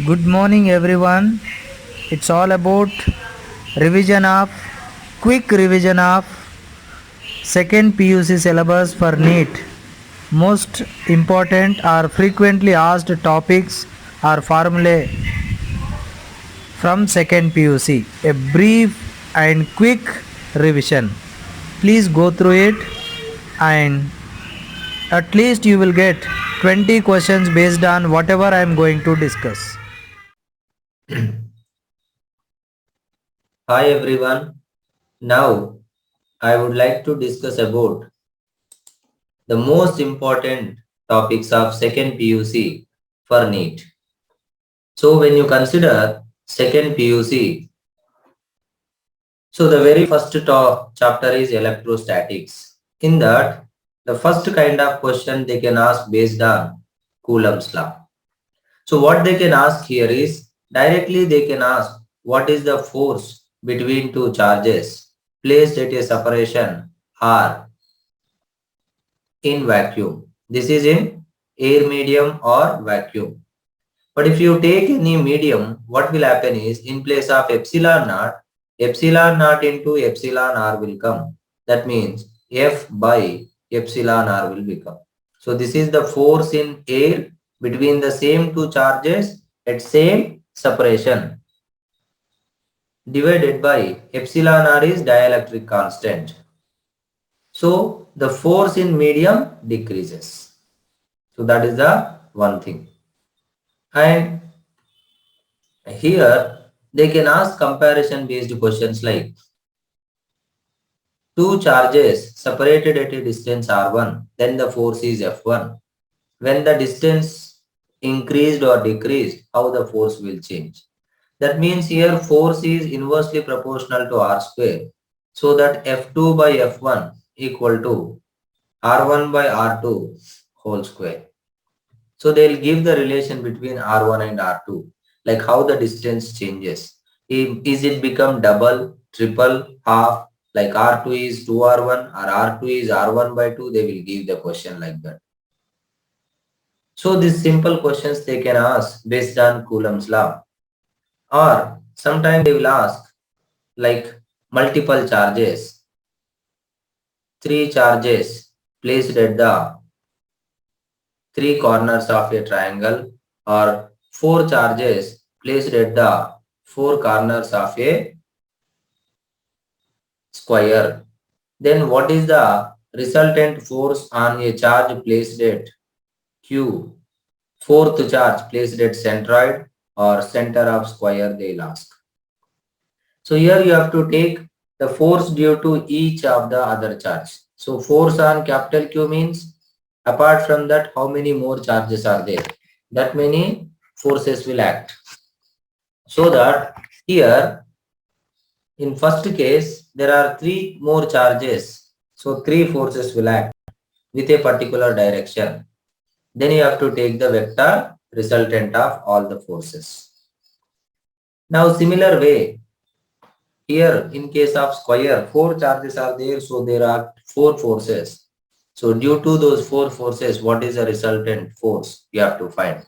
Good morning, everyone. It's all about revision of quick revision of second PUC syllabus for NEET. Most important or frequently asked topics or formulae from second PUC. A brief and quick revision. Please go through it and at least you will get 20 questions based on whatever I am going to discuss. Hi everyone. Now I would like to discuss about the most important topics of second PUC for NEET. So when you consider second PUC, so the very first chapter is electrostatics. In that, the first kind of question they can ask based on Coulomb's law. So what they can ask here is directly they can ask what is the force between two charges placed at a separation R in vacuum. This is in air medium or vacuum. But if you take any medium, what will happen is in place of epsilon naught into epsilon r will come. That means F by epsilon r will become. So this is the force in air between the same two charges at same separation divided by epsilon r is dielectric constant. So the force in medium decreases. So that is the one thing. And here they can ask comparison based questions like two charges separated at a distance r1, then the force is F1. When the distance increased or decreased, how the force will change. That means here force is inversely proportional to r square. So that F2 by F1 equal to R1 by R2 whole square. So they'll give the relation between R1 and R2, like how the distance changes. Is it become double, triple, half, like R2 is 2R1 or R2 is R1 by 2, they will give the question like that. So these simple questions they can ask based on Coulomb's law. Or sometimes they will ask like multiple charges, three charges placed at the three corners of a triangle or four charges placed at the four corners of a square. Then what is the resultant force on a charge placed at Q? Fourth charge placed at centroid or center of square they'll ask. So here you have to take the force due to each of the other charge. So force on capital Q means apart from that how many more charges are there? That many forces will act. So that here in first case there are three more charges. So three forces will act with a particular direction. Then you have to take the vector resultant of all the forces. Now similar way, here in case of square, four charges are there, so there are four forces. So due to those four forces, what is the resultant force? You have to find.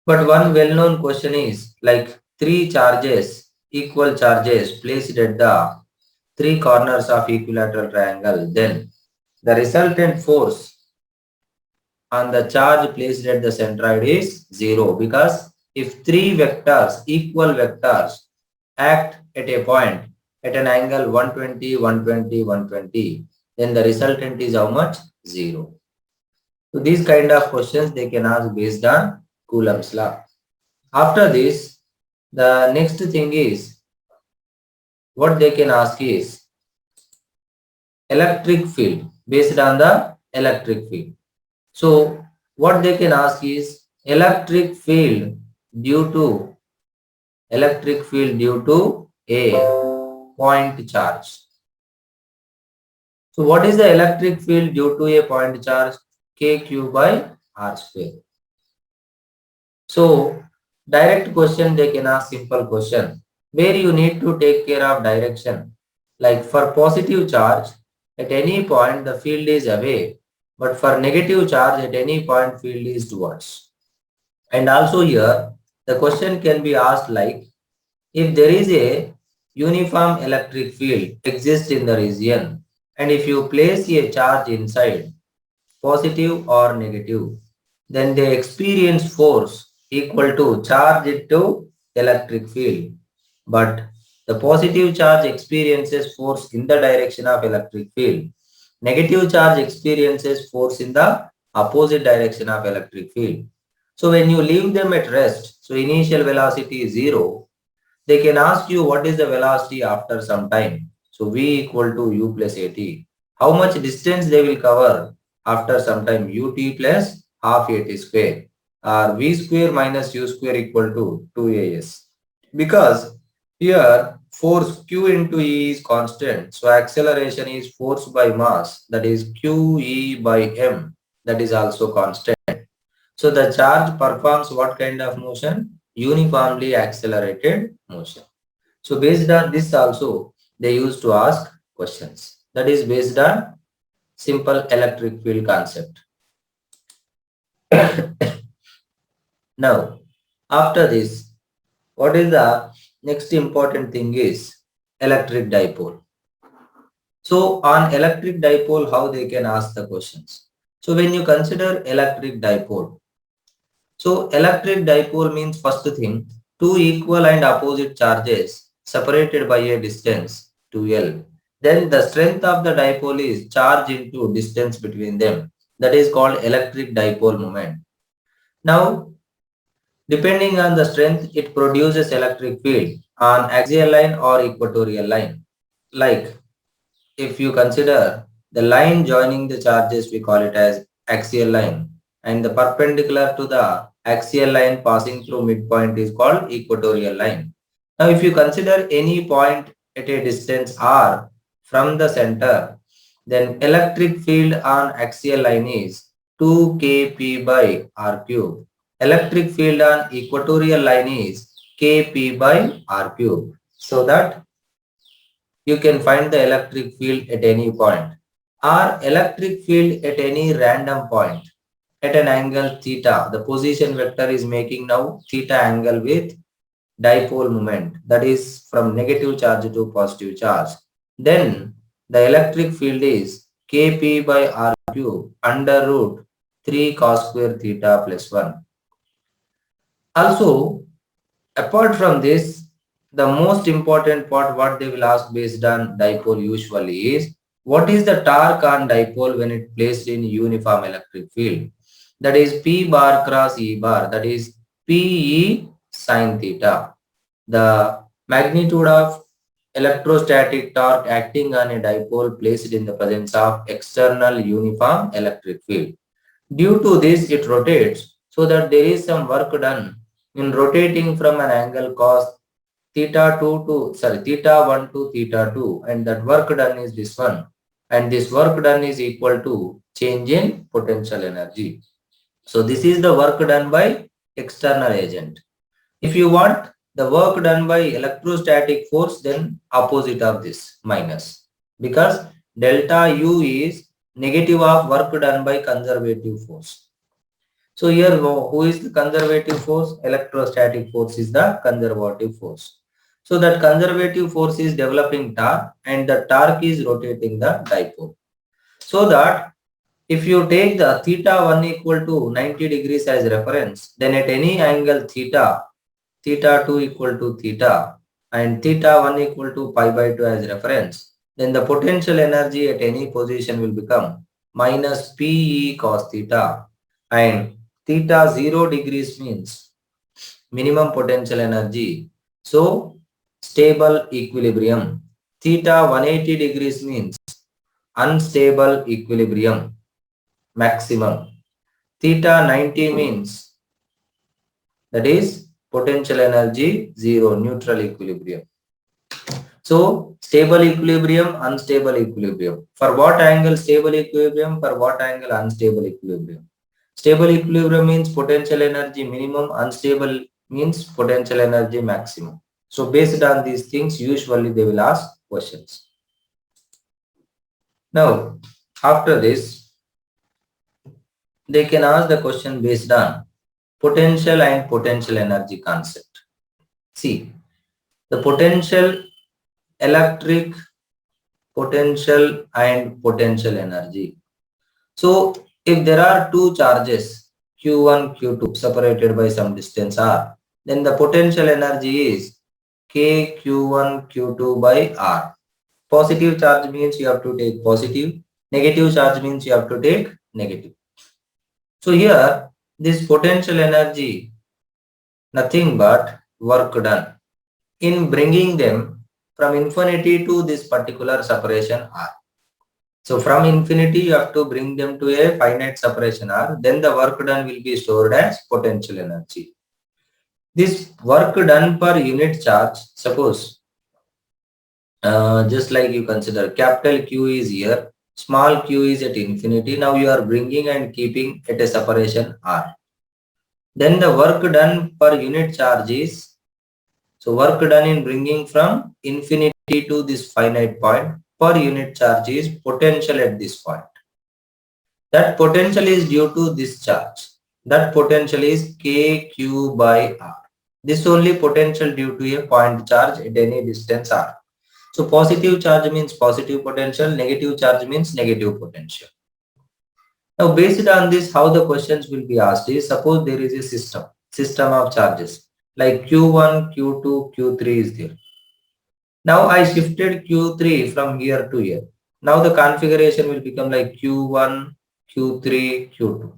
But one well-known question is like three charges, equal charges placed at the three corners of equilateral triangle. Then the resultant force on the charge placed at the centroid is 0, because if three vectors, equal vectors, act at a point at an angle 120, 120, 120, then the resultant is how much? 0. So these kind of questions they can ask based on Coulomb's law. After this, the next thing is what they can ask is electric field based on the electric field. So what they can ask is electric field due to a point charge. So what is the electric field due to a point charge? Kq by r square. So direct question they can ask simple question where you need to take care of direction. Like for positive charge at any point the field is away, but for negative charge at any point field is towards. And also here, the question can be asked like, if there is a uniform electric field exists in the region, and if you place a charge inside, positive or negative, then they experience force equal to charge into electric field. But the positive charge experiences force in the direction of electric field. Negative charge experiences force in the opposite direction of electric field. So when you leave them at rest, so initial velocity is zero, they can ask you what is the velocity after some time. So v equal to u plus at. How much distance they will cover after some time? Ut plus half at square, or v square minus u square equal to 2as. Because here force q into e is constant, so acceleration is force by mass, that is qe by m, that is also constant. So the charge performs what kind of motion? Uniformly accelerated motion. So based on this also, they used to ask questions. That is based on simple electric field concept. Now, after this, what is the next important thing is electric dipole. So on electric dipole, how they can ask the questions. So when you consider electric dipole, so electric dipole means first thing, two equal and opposite charges separated by a distance 2L. Then the strength of the dipole is charge into distance between them. That is called electric dipole moment. Now, depending on the strength, it produces electric field on axial line or equatorial line. Like if you consider the line joining the charges, we call it as axial line, and the perpendicular to the axial line passing through midpoint is called equatorial line. Now if you consider any point at a distance r from the center, then electric field on axial line is 2kp by r cube. Electric field on equatorial line is kp by r cube. So that you can find the electric field at any point, or electric field at any random point at an angle theta. The position vector is making now theta angle with dipole moment, that is from negative charge to positive charge. Then the electric field is kp by r cube under root 3 cos square theta plus 1. Also, apart from this, the most important part what they will ask based on dipole usually is what is the torque on dipole when it placed in uniform electric field? That is P bar cross E bar, that is PE sin theta. The magnitude of electrostatic torque acting on a dipole placed in the presence of external uniform electric field. Due to this, it rotates so that there is some work done in rotating from an angle cos theta 1 to theta 2, and that work done is this one, and this work done is equal to change in potential energy. So this is the work done by external agent. If you want the work done by electrostatic force, then opposite of this, minus, because delta U is negative of work done by conservative force. So here who is the conservative force? Electrostatic force is the conservative force. So that conservative force is developing torque, and the torque is rotating the dipole. So that if you take the theta 1 equal to 90 degrees as reference, then at any angle theta 2 equal to theta, and theta 1 equal to pi by 2 as reference, then the potential energy at any position will become minus Pe cos theta, and theta 0 degrees means minimum potential energy. So stable equilibrium. Theta 180 degrees means unstable equilibrium maximum. Theta 90 means that is potential energy 0, neutral equilibrium. So stable equilibrium, unstable equilibrium. For what angle stable equilibrium? For what angle unstable equilibrium? Stable equilibrium means potential energy minimum, unstable means potential energy maximum. So based on these things, usually they will ask questions. Now, after this, they can ask the question based on potential and potential energy concept. See, the potential, electric potential and potential energy. So if there are two charges Q1, Q2 separated by some distance R, then the potential energy is K Q1, Q2 by R. Positive charge means you have to take positive, negative charge means you have to take negative. So here this potential energy nothing but work done in bringing them from infinity to this particular separation R. So from infinity you have to bring them to a finite separation R, then the work done will be stored as potential energy. This work done per unit charge, suppose just like you consider capital Q is here, small q is at infinity, now you are bringing and keeping at a separation R. Then the work done per unit charge is, so work done in bringing from infinity to this finite point per unit charge is potential at this point. That potential is due to this charge. That potential is kq by r. This only potential due to a point charge at any distance r. So positive charge means positive potential, negative charge means negative potential. Now based on this, how the questions will be asked is, suppose there is a system of charges like q1, q2, q3 is there. Now I shifted q3 from here to here. Now the configuration will become like q1, q3, q2.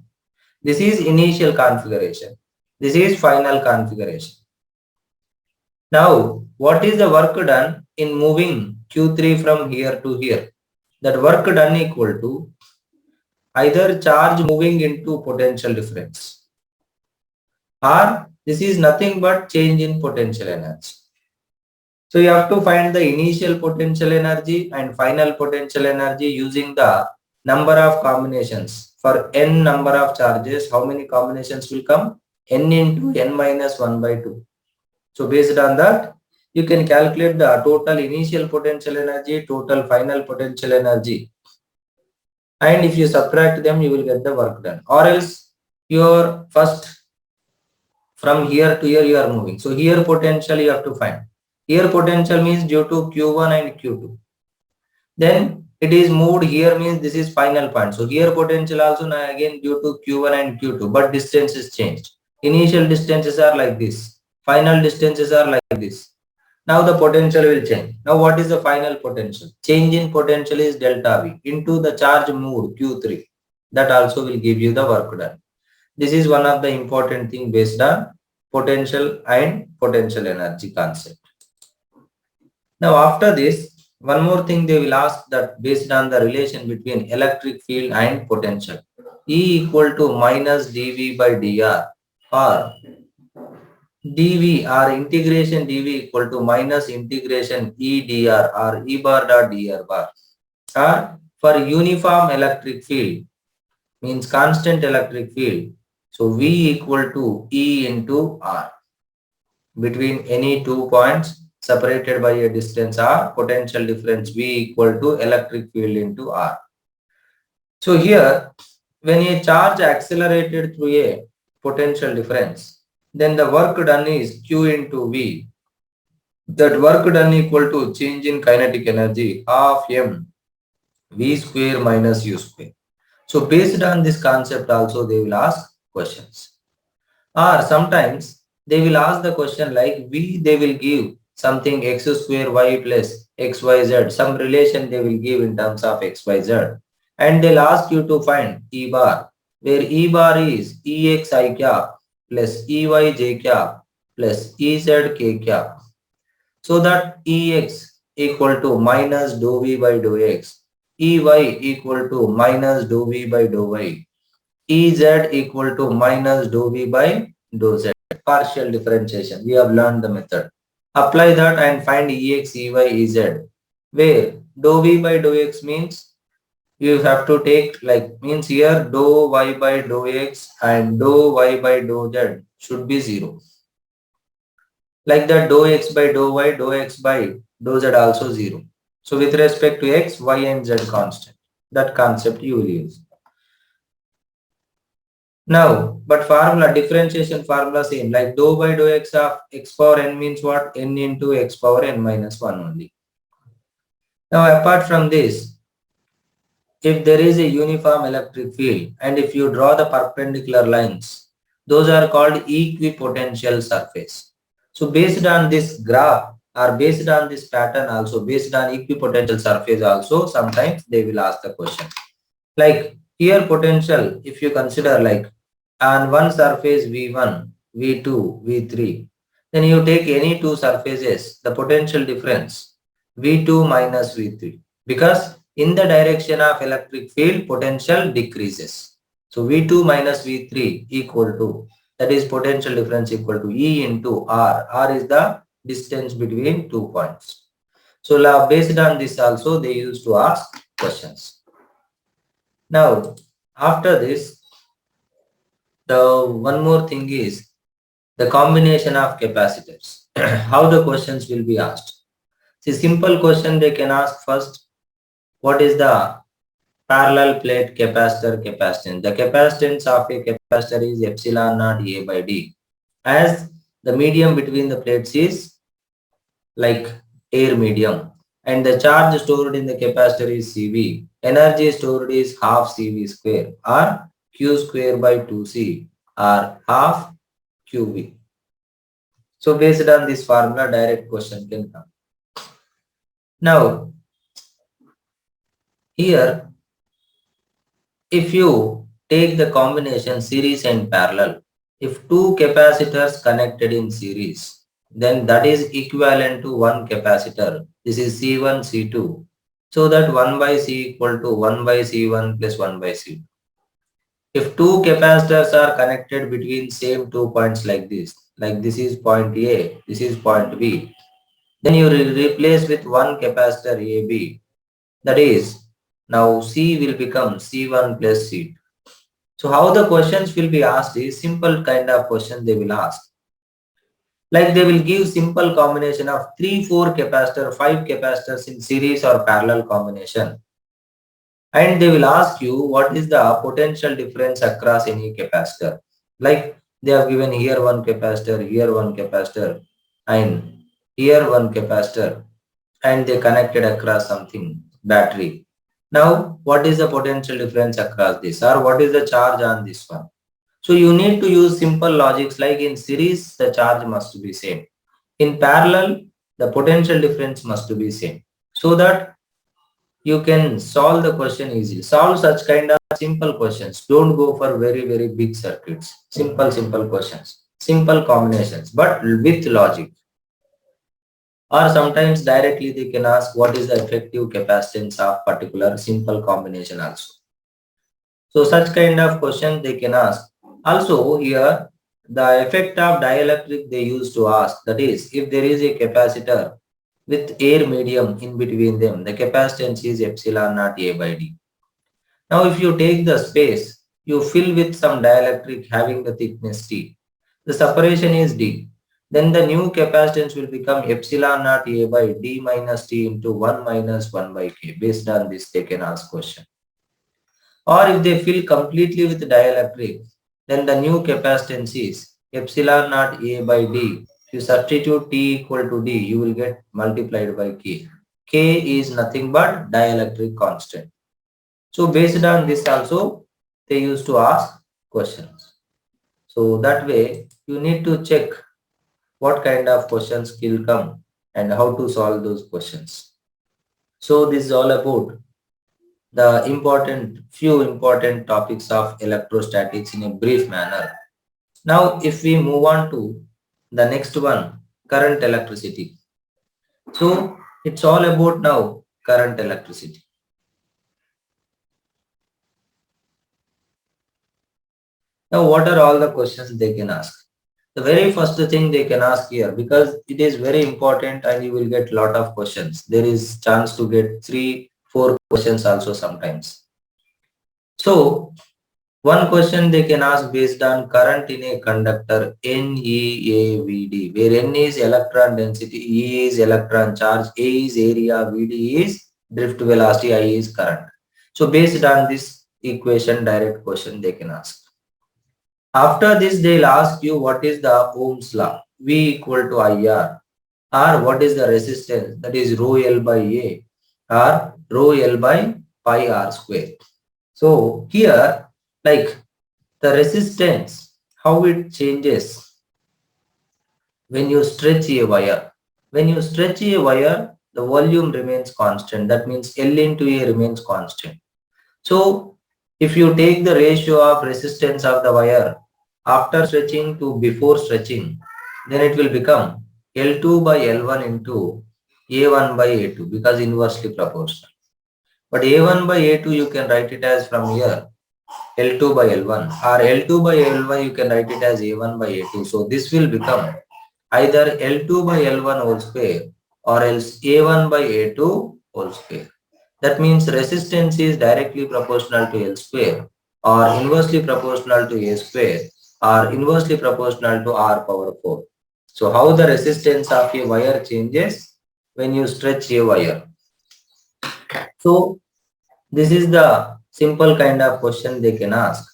This is initial configuration. This is final configuration. Now, what is the work done in moving q3 from here to here? That work done equal to either charge moving into potential difference, or this is nothing but change in potential energy. So you have to find the initial potential energy and final potential energy using the number of combinations. For n number of charges, how many combinations will come? N into n minus 1 by 2. So based on that, you can calculate the total initial potential energy, total final potential energy. And if you subtract them, you will get the work done. Or else your first from here to here you are moving. So here potential you have to find. Here potential means due to Q1 and Q2. Then it is moved here means this is final point. So here potential also now again due to Q1 and Q2, but distance is changed. Initial distances are like this. Final distances are like this. Now the potential will change. Now what is the final potential? Change in potential is delta V into the charge moved Q3. That also will give you the work done. This is one of the important thing based on potential and potential energy concept. Now after this, one more thing they will ask, that based on the relation between electric field and potential. E equal to minus dV by dr, or dV or integration dV equal to minus integration E dr or E bar dot dr bar. Or for uniform electric field means constant electric field. So V equal to E into R. Between any 2 points separated by a distance R, potential difference V equal to electric field into R. So here, when a charge accelerated through a potential difference, then the work done is Q into V. That work done equal to change in kinetic energy of M V square minus U square. So based on this concept also they will ask questions. Or sometimes they will ask the question like V, they will give something x square y plus xyz, some relation they will give in terms of xyz. And they'll ask you to find E bar, where E bar is Ex I cap plus Ey j cap plus Ez k cap. So that Ex equal to minus dou V by dou x, Ey equal to minus dou V by dou y, Ez equal to minus dou V by dou z. Partial differentiation. We have learned the method. Apply that and find Ex, Ey, Ez. Where dou V by dou x means you have to take, like, means here dou y by dou x and dou y by dou z should be 0. Like that dou x by dou y, dou x by dou z also 0. So with respect to x, y and z constant. That concept you will use. Now, but formula, differentiation formula same, like dou by dou x of x power n means what? N into x power n minus 1 only. Now, apart from this, if there is a uniform electric field and if you draw the perpendicular lines, those are called equipotential surface. So based on this graph or based on this pattern also, based on equipotential surface also, sometimes they will ask the question. Like here potential, if you consider like on one surface V1, V2, V3, then you take any two surfaces, the potential difference V2 minus V3, because in the direction of electric field, potential decreases. So V2 minus V3 equal to, that is potential difference equal to E into R. R is the distance between 2 points. So based on this also they used to ask questions. Now, after this, the one more thing is the combination of capacitors. How the questions will be asked. See, simple question they can ask first. What is the parallel plate capacitor capacitance? The capacitance of a capacitor is epsilon naught A by D. As the medium between the plates is like air medium, and the charge stored in the capacitor is Cv. Energy stored is half Cv square or Q square by 2C or half QV. So based on this formula, direct question can come. Now, here, if you take the combination series and parallel, if two capacitors connected in series, then that is equivalent to one capacitor. This is C1, C2. So that 1 by C equal to 1 by C1 plus 1 by C2. If two capacitors are connected between same 2 points like this is point A, this is point B, then you will replace with one capacitor AB. That is, now C will become C1 plus C2. So how the questions will be asked is simple kind of question they will ask. Like they will give simple combination of 3, 4 capacitor, 5 capacitors in series or parallel combination. And they will ask you what is the potential difference across any capacitor. Like they have given here one capacitor, and here one capacitor, and they connected across something, battery. Now, what is the potential difference across this, or what is the charge on this one? So you need to use simple logics, like in series, the charge must be same. In parallel, the potential difference must be same. So that you can solve the question easily. Solve such kind of simple questions. Don't go for very, very big circuits. Simple questions. Simple combinations, but with logic. Or sometimes directly they can ask what is the effective capacitance of particular simple combination also. So such kind of question they can ask. Also here, the effect of dielectric they used to ask, that is, if there is a capacitor with air medium in between them, the capacitance is epsilon naught A by D. Now if you take the space, you fill with some dielectric having the thickness T. The separation is D. Then the new capacitance will become epsilon naught A by D minus T into 1 minus 1 by K. Based on this, they can ask question. Or if they fill completely with dielectric, then the new capacitance is epsilon naught A by D. If you substitute T equal to D, you will get multiplied by K. K is nothing but dielectric constant. So based on this also, they used to ask questions. So that way, you need to check what kind of questions will come and how to solve those questions. So this is all about the few important topics of electrostatics in a brief manner. Now, if we move on to the next one, current electricity. So it's all about now current electricity. Now, what are all the questions they can ask? The very first thing they can ask here, because it is very important and you will get lot of questions. There is chance to get 3, 4 questions also sometimes. So one question they can ask based on current in a conductor NEAVD, where N is electron density, E is electron charge, A is area, VD is drift velocity, I is current. So based on this equation, direct question they can ask. After this, they'll ask you what is the Ohm's law, V equal to IR, or what is the resistance, that is rho L by A, or rho L by pi R square. So here, like the resistance, how it changes when you stretch a wire. When you stretch a wire, the volume remains constant. That means L into A remains constant. So if you take the ratio of resistance of the wire after stretching to before stretching, then it will become L2 by L1 into A1 by A2 because inversely proportional. But A1 by A2 you can write it as from here L2 by L1, or L2 by L1 you can write it as A1 by A2. So this will become either L2 by L1 whole square or else A1 by A2 whole square. That means resistance is directly proportional to L square or inversely proportional to A square or inversely proportional to R power 4. So how the resistance of a wire changes when you stretch a wire. So this is the simple kind of question they can ask.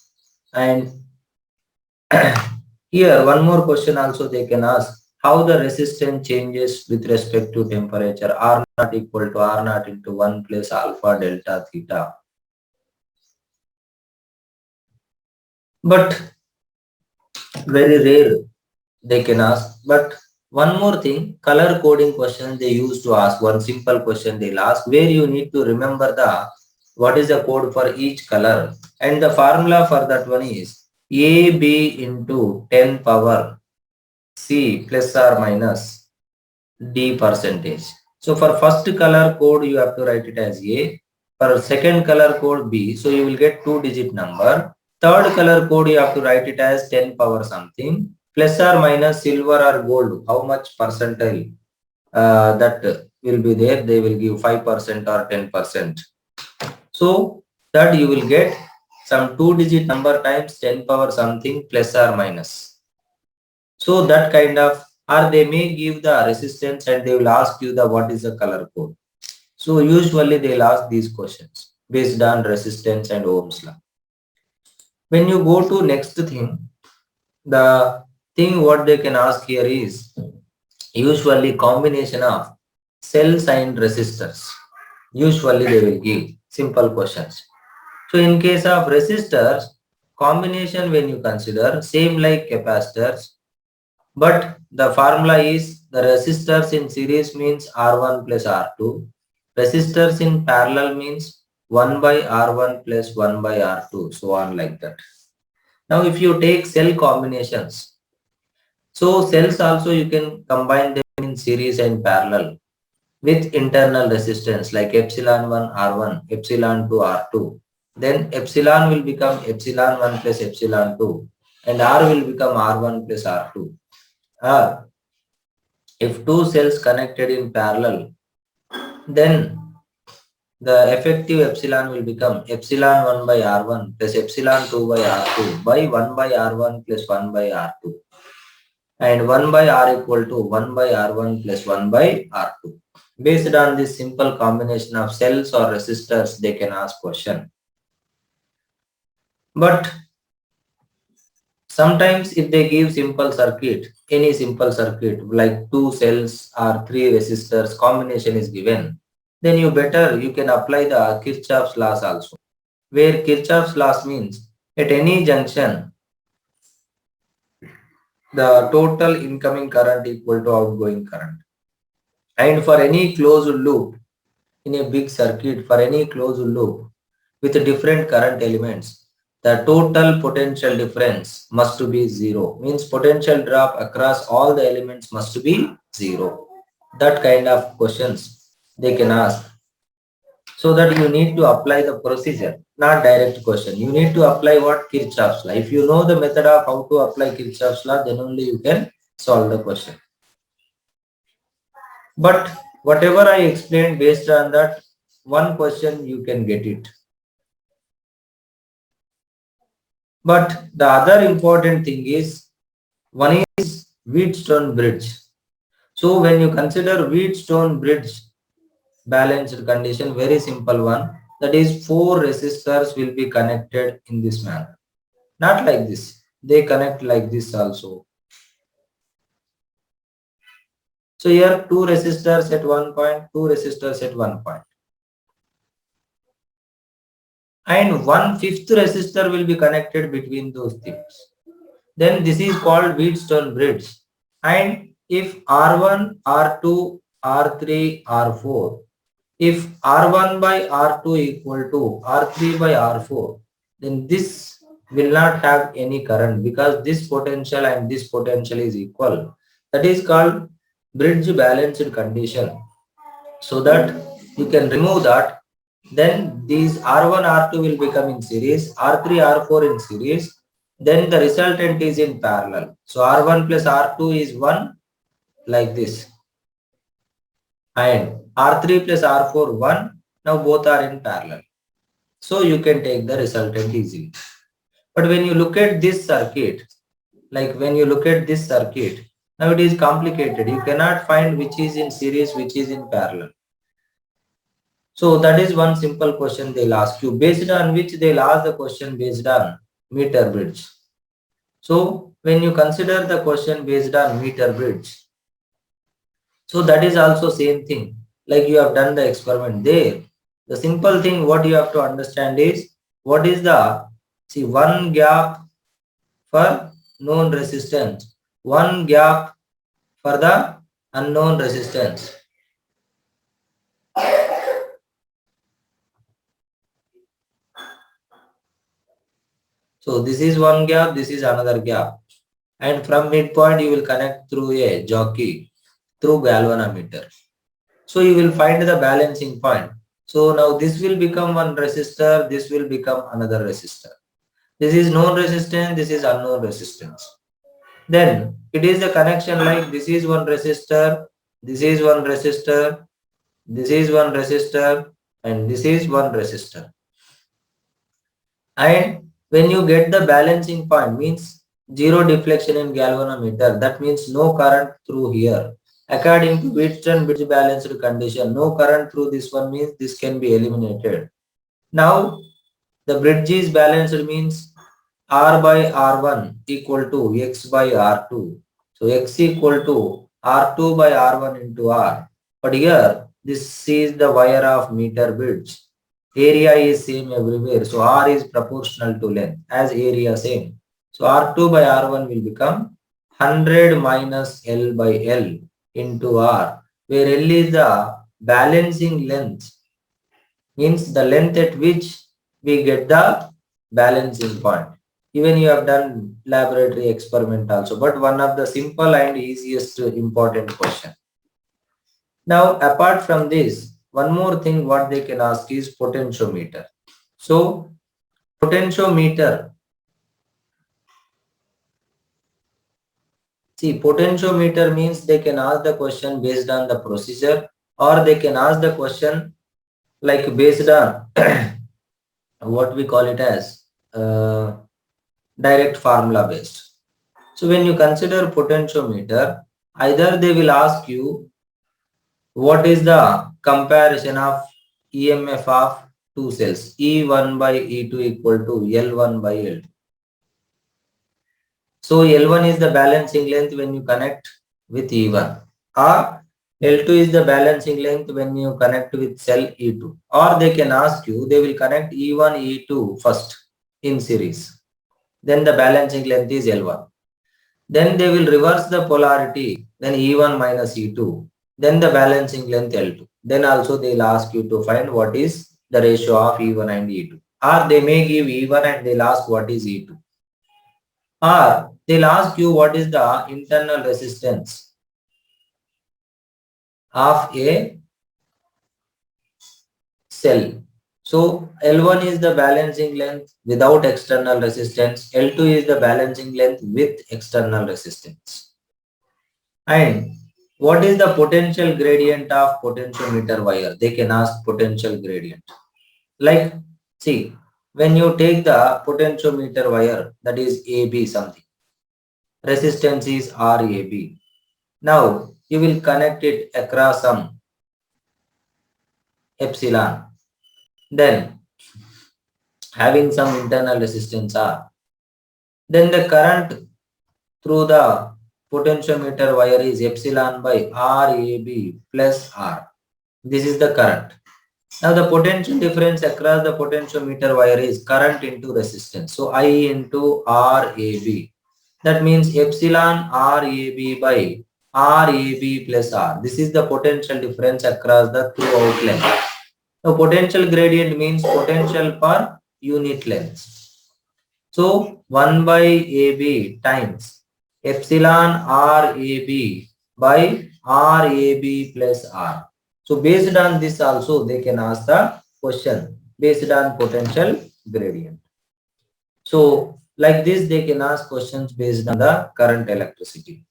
And here one more question also they can ask, how the resistance changes with respect to temperature, R naught equal to R naught into 1 plus alpha delta theta. But very rare they can ask. But one more thing, color coding question they used to ask, one simple question they'll ask where you need to remember the what is the code for each color, and the formula for that one is AB into 10 power C plus or minus D percentage. So for first color code you have to write it as A, for second color code B, so you will get 2-digit number. Third color code you have to write it as 10 power something, plus or minus silver or gold, how much percentile that will be there, they will give 5% or 10%. So that you will get some 2-digit number times 10 power something plus or minus. So that kind of, or they may give the resistance and they will ask you the what is the color code. So usually they'll ask these questions based on resistance and Ohm's law. When you go to next thing, the thing what they can ask here is usually combination of cells and resistors. Usually they will give simple questions. So in case of resistors, combination when you consider same like capacitors, but the formula is the resistors in series means R1 plus R2. Resistors in parallel means 1 by R1 plus 1 by R2, so on like that. Now if you take cell combinations, so cells also you can combine them in series and parallel with internal resistance like epsilon 1 R1, epsilon 2 R2. Then epsilon will become epsilon 1 plus epsilon 2 and R will become R1 plus R2. Or if two cells connected in parallel, then the effective epsilon will become epsilon 1 by R1 plus epsilon 2 by R2 by 1 by R1 plus 1 by R2. And 1 by R equal to 1 by R1 plus 1 by R2. Based on this simple combination of cells or resistors, they can ask question. But sometimes if they give simple circuit, any simple circuit like 2 cells or 3 resistors combination is given, then you can apply the Kirchhoff's laws also. Where Kirchhoff's laws means at any junction, the total incoming current equal to outgoing current. And for any closed loop, in a big circuit, for any closed loop with different current elements, the total potential difference must be zero. Means potential drop across all the elements must be zero. That kind of questions they can ask. So that you need to apply the procedure, not direct question. You need to apply what Kirchhoff's law. If you know the method of how to apply Kirchhoff's law, then only you can solve the question. But whatever I explained based on that one question, you can get it. But the other important thing is, one is Wheatstone bridge. So when you consider Wheatstone bridge balanced condition, very simple one, that is 4 resistors will be connected in this manner. Not like this. they connect like this also. So here two resistors at one point, two resistors at one point. And 1/5 resistor will be connected between those things. Then this is called Wheatstone bridge. And if R1, R2, R3, R4, if R1 by R2 equal to R3 by R4, then this will not have any current because this potential and this potential is equal. That is called bridge balanced condition. So that you can remove that, then these R1, R2 will become in series, R3, R4 in series, then the resultant is in parallel. So R1 plus R2 is 1 like this, and R3 plus R4 1. Now both are in parallel. So you can take the resultant easily. But when you look at this circuit, now it is complicated. You cannot find which is in series, which is in parallel. So that is one simple question they'll ask you, based on which they'll ask the question based on meter bridge. So when you consider the question based on meter bridge, so that is also same thing. Like you have done the experiment there. The simple thing what you have to understand is what is the, see, one gap for known resistance, one gap for the unknown resistance. So this is one gap, this is another gap. And from midpoint you will connect through a jockey through galvanometer. So you will find the balancing point. So now this will become one resistor, this will become another resistor. This is known resistance, this is unknown resistance. Then it is a connection like this is one resistor, this is one resistor, this is one resistor, and this is one resistor. And when you get the balancing point, means zero deflection in galvanometer, that means no current through here. According to Wheatstone bridge balanced condition, no current through this one means this can be eliminated. Now the bridge is balanced means R by R1 equal to X by R2. So X equal to R2 by R1 into R. But here this is the wire of meter bridge. Area is same everywhere. So R is proportional to length as area same. So R2 by R1 will become 100 minus L by L into R, where L is the balancing length, means the length at which we get the balancing point. Even you have done laboratory experiment also, but one of the simple and easiest important question. Now, apart from this, one more thing what they can ask is potentiometer. So, potentiometer. See, potentiometer means they can ask the question based on the procedure, or they can ask the question like based on what we call it as direct formula based. So when you consider potentiometer, either they will ask you what is the comparison of EMF of two cells, E1 by E2 equal to L1 by L2. So L1 is the balancing length when you connect with E1, or L2 is the balancing length when you connect with cell E2. Or they can ask you, they will connect E1, E2 first in series. Then the balancing length is L1. Then they will reverse the polarity, then E1 minus E2. Then the balancing length L2. Then also they will ask you to find what is the ratio of E1 and E2. Or they may give E1 and they will ask what is E2. Or they will ask you what is the internal resistance of a cell. So L1 is the balancing length without external resistance. L2 is the balancing length with external resistance. And what is the potential gradient of potentiometer wire? They can ask potential gradient. Like, see, when you take the potentiometer wire, that is AB something. Resistance is RAB. Now, you will connect it across some epsilon. Then, having some internal resistance R. Then the current through the potentiometer wire is epsilon by RAB plus R. This is the current. Now the potential difference across the potentiometer wire is current into resistance. So I into RAB. That means epsilon RAB by RAB plus R. This is the potential difference across the two outlets. Now potential gradient means potential per unit length. So 1 by AB times epsilon RAB by RAB plus R. So based on this also they can ask the question based on potential gradient. So like this they can ask questions based on the current electricity.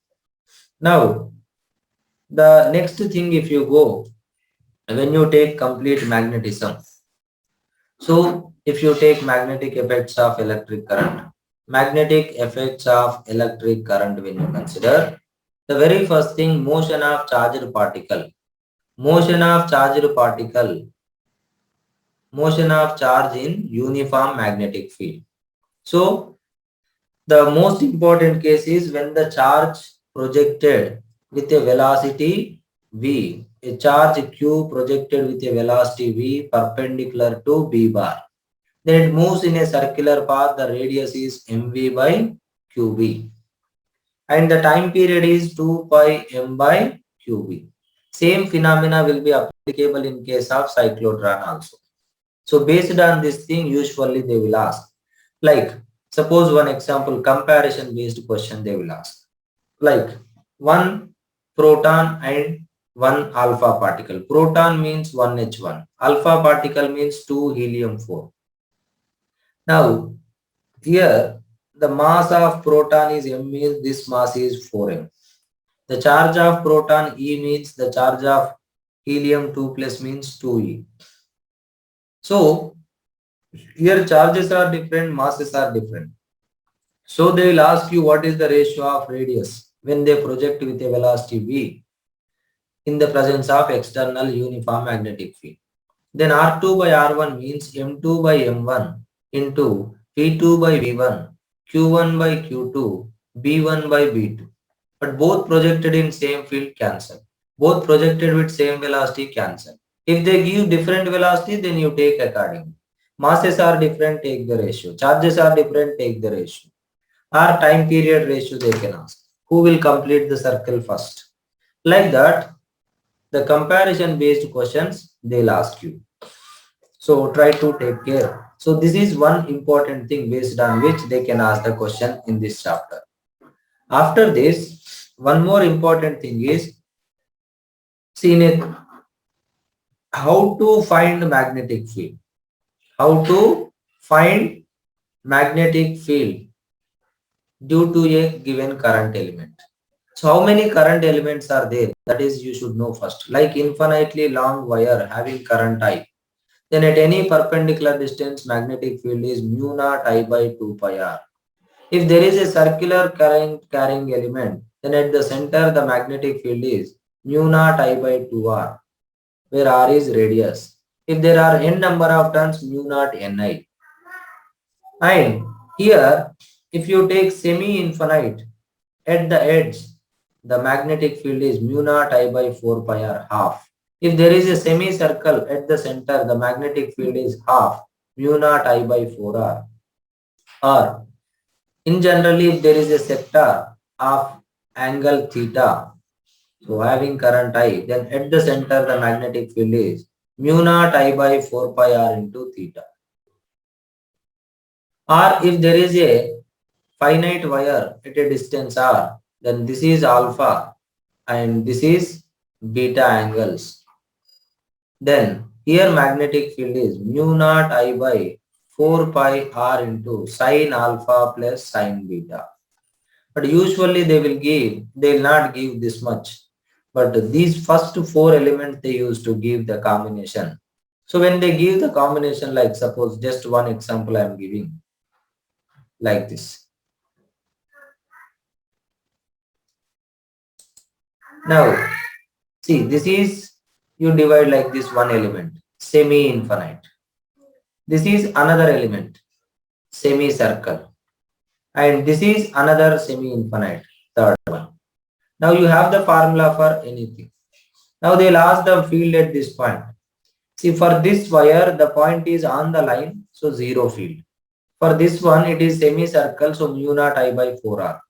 Now the next thing, if you go when you take complete magnetism. So if you take magnetic effects of electric current, magnetic effects of electric current when you consider, the very first thing, motion of charged particle. Motion of charged particle, motion of charge in uniform magnetic field. So the most important case is when the charge projected with a velocity v, a charge q projected with a velocity v perpendicular to b bar. Then it moves in a circular path, the radius is mv by qb. And the time period is 2 pi m by qb. Same phenomena will be applicable in case of cyclotron also. So based on this thing, usually they will ask. Like, suppose one example, comparison based question they will ask. Like, one proton and one alpha particle. Proton means 1h1. Alpha particle means 2 helium-4. Now, here the mass of proton is m, means this mass is 4m. The charge of proton E means the charge of helium 2 plus means 2e. So here charges are different, masses are different. So they will ask you what is the ratio of radius when they project with a velocity v in the presence of external uniform magnetic field. Then R2 by R1 means M2 by M1 into P2 by V1, Q1 by Q2, B1 by B2. But both projected in same field cancel. Both projected with same velocity cancel. If they give different velocity, then you take accordingly. Masses are different, take the ratio. Charges are different, take the ratio. Or time period ratio they can ask. Who will complete the circle first? Like that, the comparison based questions they'll ask you. So try to take care. So this is one important thing based on which they can ask the question in this chapter. After this, one more important thing is, seen it, how to find magnetic field. How to find magnetic field due to a given current element. So how many current elements are there? That is you should know first. Like infinitely long wire having current I. Then at any perpendicular distance, magnetic field is mu naught I by 2 pi r. If there is a circular current carrying element, then at the center the magnetic field is mu naught I by 2r, where r is radius. If there are n number of turns, mu naught ni. And here, if you take semi-infinite, at the edge, the magnetic field is mu naught I by 4 pi r, half. If there is a semicircle at the center, the magnetic field is half mu naught I by 4r. Or in generally, if there is a sector of angle theta, so having current I, then at the center the magnetic field is mu naught I by 4 pi r into theta. Or if there is a finite wire at a distance r, then this is alpha and this is beta angles. Then here magnetic field is mu naught I by 4 pi r into sine alpha plus sine beta. But usually they will not give this much. But these first four elements they use to give the combination. So when they give the combination, like suppose just one example I am giving, like this. Now, see, this is, you divide like this one element, semi-infinite. This is another element, semicircle. And this is another semi-infinite, third one. Now you have the formula for anything. Now they'll ask the field at this point. See, for this wire, the point is on the line, so zero field. For this one, it is semicircle, so mu naught I by 4r.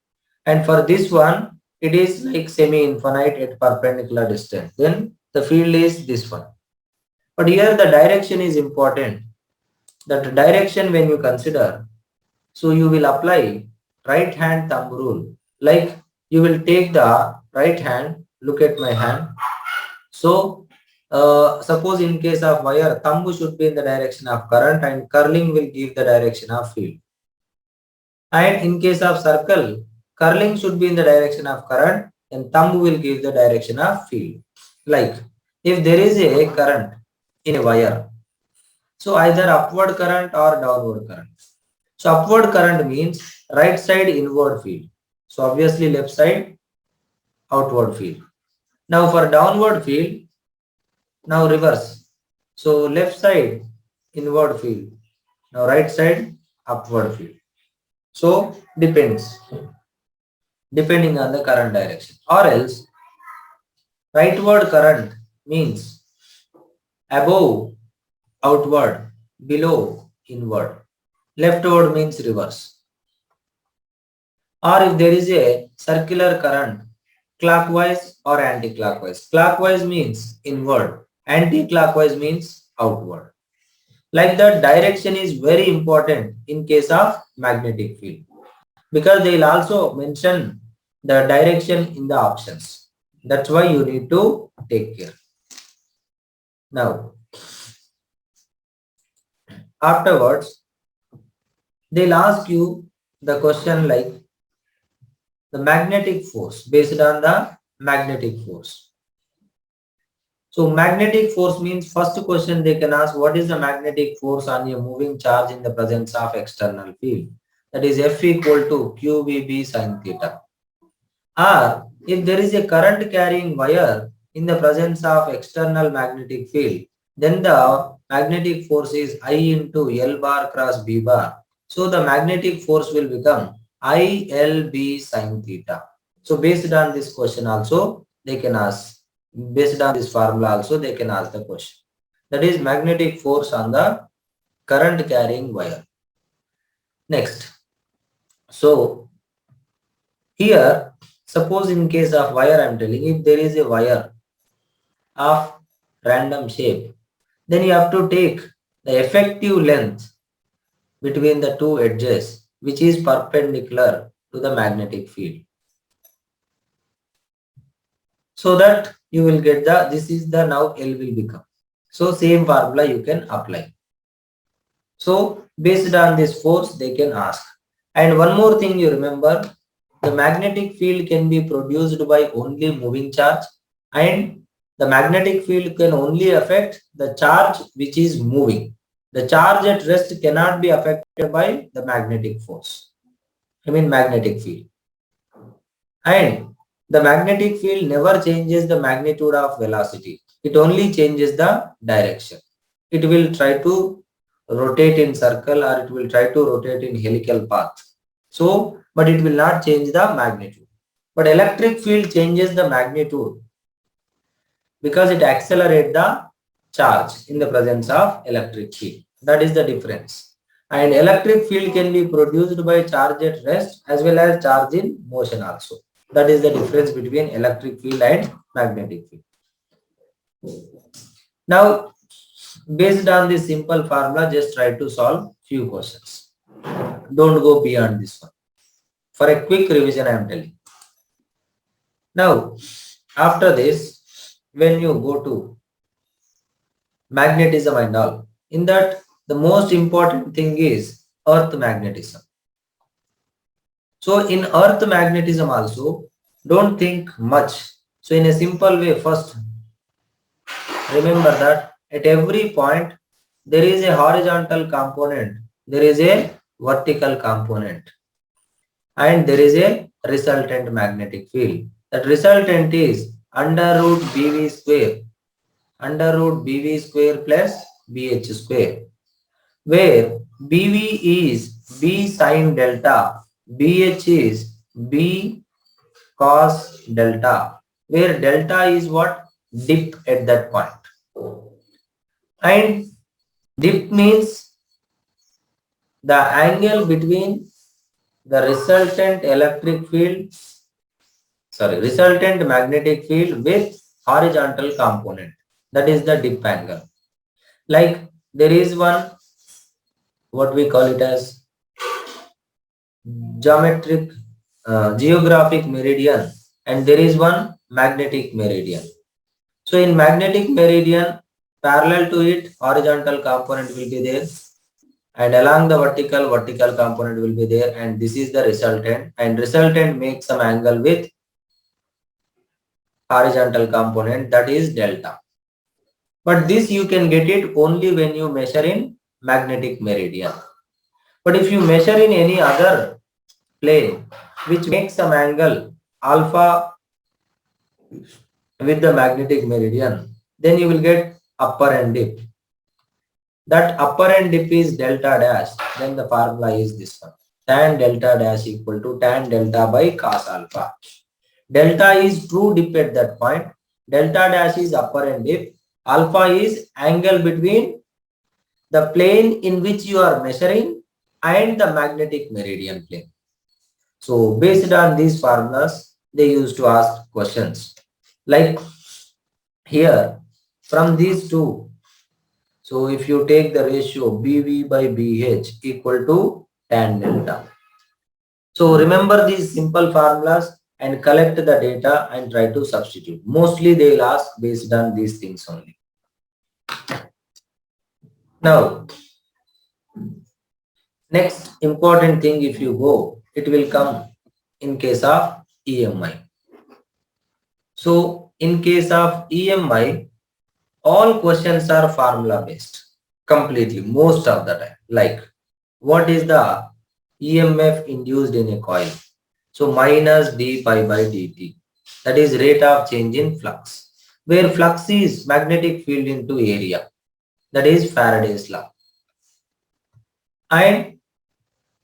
And for this one, it is like semi-infinite at perpendicular distance. Then the field is this one. But here the direction is important. That direction when you consider, so you will apply right hand thumb rule. Like you will take the right hand, look at my hand. So suppose in case of wire, thumb should be in the direction of current and curling will give the direction of field. And in case of circle, curling should be in the direction of current and thumb will give the direction of field. Like if there is a current in a wire, so either upward current or downward current. So upward current means right side inward field. So obviously left side outward field. Now for downward field, now reverse. So left side inward field. Now right side upward field. So depends, depending on the current direction. Or else rightward current means above outward, below inward. Leftward means reverse. Or if there is a circular current, clockwise or anti-clockwise. Clockwise means inward, anti-clockwise means outward. Like that, direction is very important in case of magnetic field, because they will also mention the direction in the options. That's why you need to take care. Now, afterwards, they'll ask you the question like the magnetic force based on the magnetic force. So magnetic force means first question they can ask, what is the magnetic force on a moving charge in the presence of external field? That is F equal to QVB sin theta. Or if there is a current carrying wire in the presence of external magnetic field, then the magnetic force is I into L bar cross B bar. So the magnetic force will become ILB sin theta. So based on this question also they can ask, based on this formula also they can ask the question. That is magnetic force on the current carrying wire. Next. So here, suppose in case of wire I am telling, if there is a wire of random shape, then you have to take the effective length between the two edges which is perpendicular to the magnetic field. So that you will get the, this is the now L will become. So same formula you can apply. So based on this force they can ask. And one more thing you remember, the magnetic field can be produced by only moving charge, and the magnetic field can only affect the charge which is moving. The charge at rest cannot be affected by the magnetic force. I mean magnetic field. And the magnetic field never changes the magnitude of velocity. It only changes the direction. It will try to rotate in circle or it will try to rotate in helical path. So, but it will not change the magnitude. But electric field changes the magnitude because it accelerates the charge in the presence of electric field. That is the difference. And electric field can be produced by charge at rest as well as charge in motion also. That is the difference between electric field and magnetic field. Now, based on this simple formula, just try to solve few questions. Don't go beyond this one. For a quick revision, I am telling. Now, after this, when you go to magnetism and all, in that the most important thing is earth magnetism. So in earth magnetism also, don't think much. So in a simple way, first remember that at every point there is a horizontal component, there is a vertical component, and there is a resultant magnetic field. That resultant is under root BV square, under root BV square plus BH square, where BV is B sin delta BH is B cos delta, where delta is what? Dip at that point. And dip means the angle between the resultant magnetic field with horizontal component. That is the dip angle. Like there is one, what we call it as geographic meridian, and there is one magnetic meridian. So in magnetic meridian, parallel to it, horizontal component will be there, and along the vertical component will be there, and this is the resultant, and resultant makes some angle with horizontal component, that is delta. But this you can get it only when you measure in magnetic meridian. But if you measure in any other plane which makes some angle alpha with the magnetic meridian, then you will get upper and dip. That upper and dip is delta dash. Then the formula is this one. Tan delta dash equal to tan delta by cos alpha. Delta is true dip at that point. Delta dash is upper and dip. Alpha is angle between the plane in which you are measuring and the magnetic meridian plane. So based on these formulas, they used to ask questions. Like here, from these two, so if you take the ratio BV by BH equal to tan delta. So remember these simple formulas and collect the data and try to substitute. Mostly they will ask based on these things only. Now, next important thing, if you go, it will come in case of EMI. So in case of EMI, all questions are formula based completely most of the time. Like what is the EMF induced in a coil? So minus d pi by dt. That is rate of change in flux, where flux is magnetic field into area. That is Faraday's law. And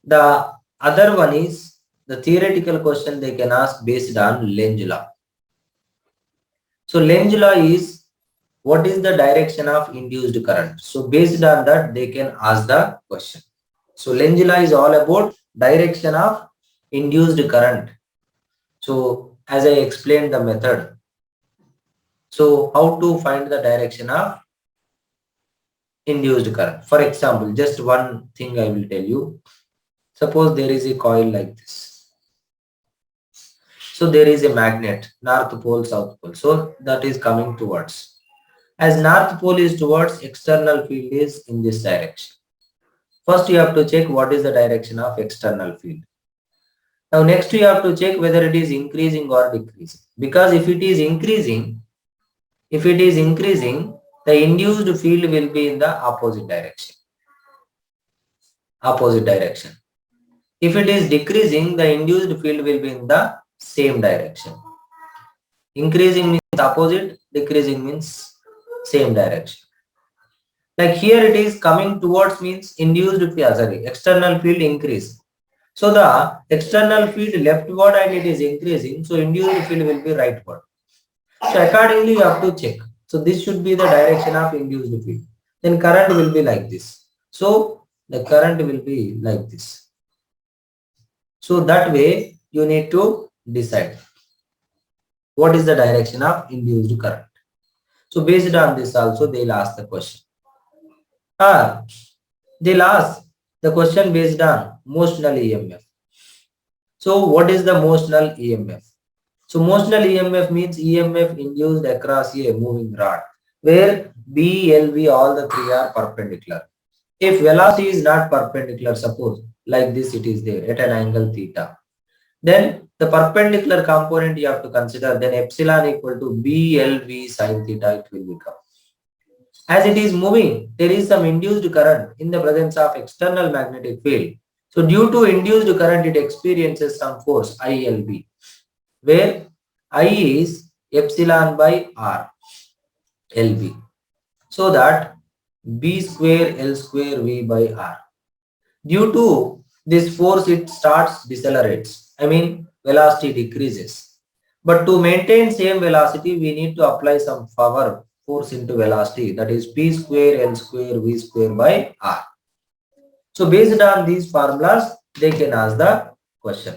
the other one is the theoretical question they can ask based on Lenz law. So Lenz law is what is the direction of induced current? So based on that, they can ask the question. So Lenz law is all about direction of induced current. So as I explained the method, so how to find the direction of induced current? For example, just one thing I will tell you. Suppose there is a coil like this. So there is a magnet, north pole, south pole. So that is coming towards. As north pole is towards, external field is in this direction. First you have to check what is the direction of external field. Now next you have to check whether it is increasing or decreasing. Because if it is increasing, the induced field will be in the opposite direction. If it is decreasing, the induced field will be in the same direction. Increasing means opposite, decreasing means same direction. Like here it is coming towards means external field increase. So the external field leftward and it is increasing. So induced field will be rightward. So accordingly you have to check. So this should be the direction of induced field. Then current will be like this. So the current will be like this. So that way you need to decide what is the direction of induced current. So based on this also they will ask the question. Or they'll ask the question based on motional EMF. So what is the motional EMF? So motional EMF means EMF induced across a moving rod where B, L, V all the three are perpendicular. If velocity is not perpendicular, suppose like this it is there at an angle theta, then the perpendicular component you have to consider, then epsilon equal to B, L, V sin theta it will become. As it is moving, there is some induced current in the presence of external magnetic field. So due to induced current, it experiences some force ILB, where I is epsilon by R LB. So that B square L square V by R. Due to this force, it starts decelerates. I mean, velocity decreases. But to maintain same velocity, we need to apply some power force into velocity, that is P square L square V square by R. So based on these formulas, they can ask the question.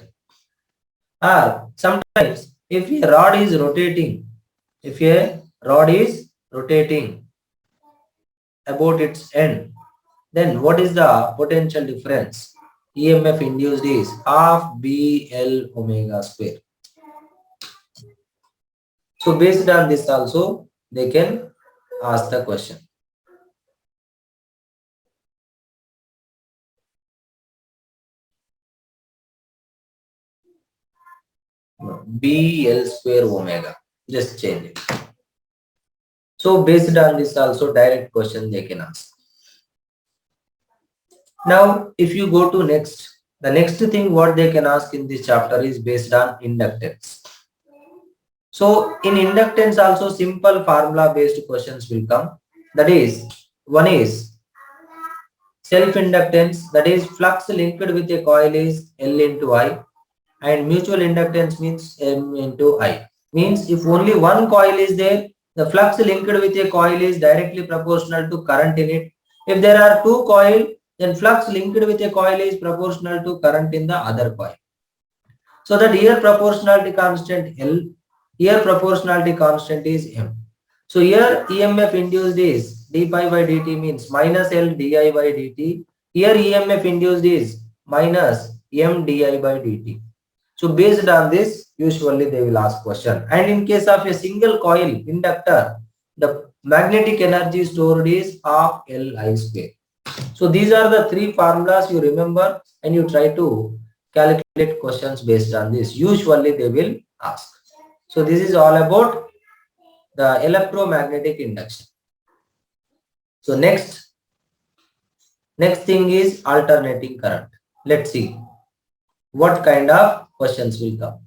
Or sometimes if a rod is rotating, about its end, then what is the potential difference? EMF induced is half BL omega square. So based on this also, they can ask the question. BL square omega. Just change it. So based on this also, direct question they can ask. Now, if you go to the next thing what they can ask in this chapter is based on inductance. So in inductance also, simple formula based questions will come. That is, one is self-inductance, that is flux linked with a coil is L into I, and mutual inductance means M into I. Means if only one coil is there, the flux linked with a coil is directly proportional to current in it. If there are two coils, then flux linked with a coil is proportional to current in the other coil. So that here proportionality constant L, here proportionality constant is M. So here EMF induced is d pi by dt means minus L di by dt. Here EMF induced is minus M di by dt. So based on this, usually they will ask question. And in case of a single coil inductor, the magnetic energy stored is half Li square. So these are the three formulas you remember, and you try to calculate questions based on this. Usually they will ask. So this is all about the electromagnetic induction. So next thing is alternating current. Let's see what kind of questions will come.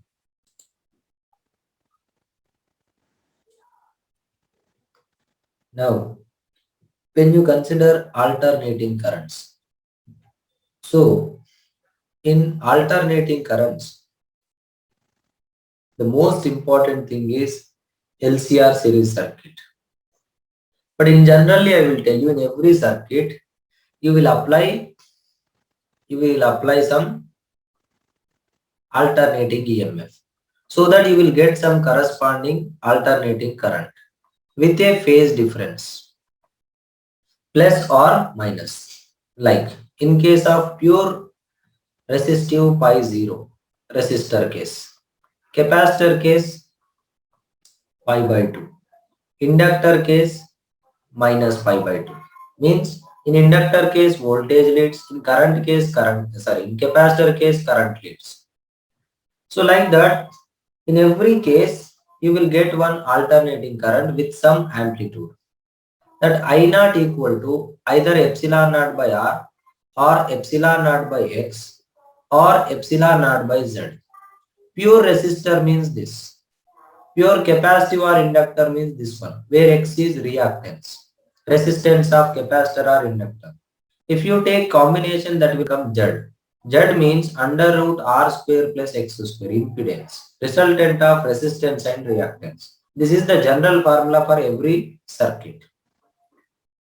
Now, when you consider alternating currents, so in alternating currents, the most important thing is LCR series circuit. But in generally, I will tell you, in every circuit, you will apply some alternating EMF, so that you will get some corresponding alternating current with a phase difference, plus or minus. Like in case of pure resistive pi 0 resistor case, capacitor case pi by 2, inductor case minus pi by 2. Means in inductor case voltage leads, in current case in capacitor case current leads. So like that, in every case you will get one alternating current with some amplitude. That I naught equal to either epsilon naught by R or epsilon naught by X or epsilon naught by Z. Pure resistor means this. Pure capacitive or inductor means this one, where X is reactance, resistance of capacitor or inductor. If you take combination, that will become Z. Z means under root R square plus X square, impedance, resultant of resistance and reactance. This is the general formula for every circuit.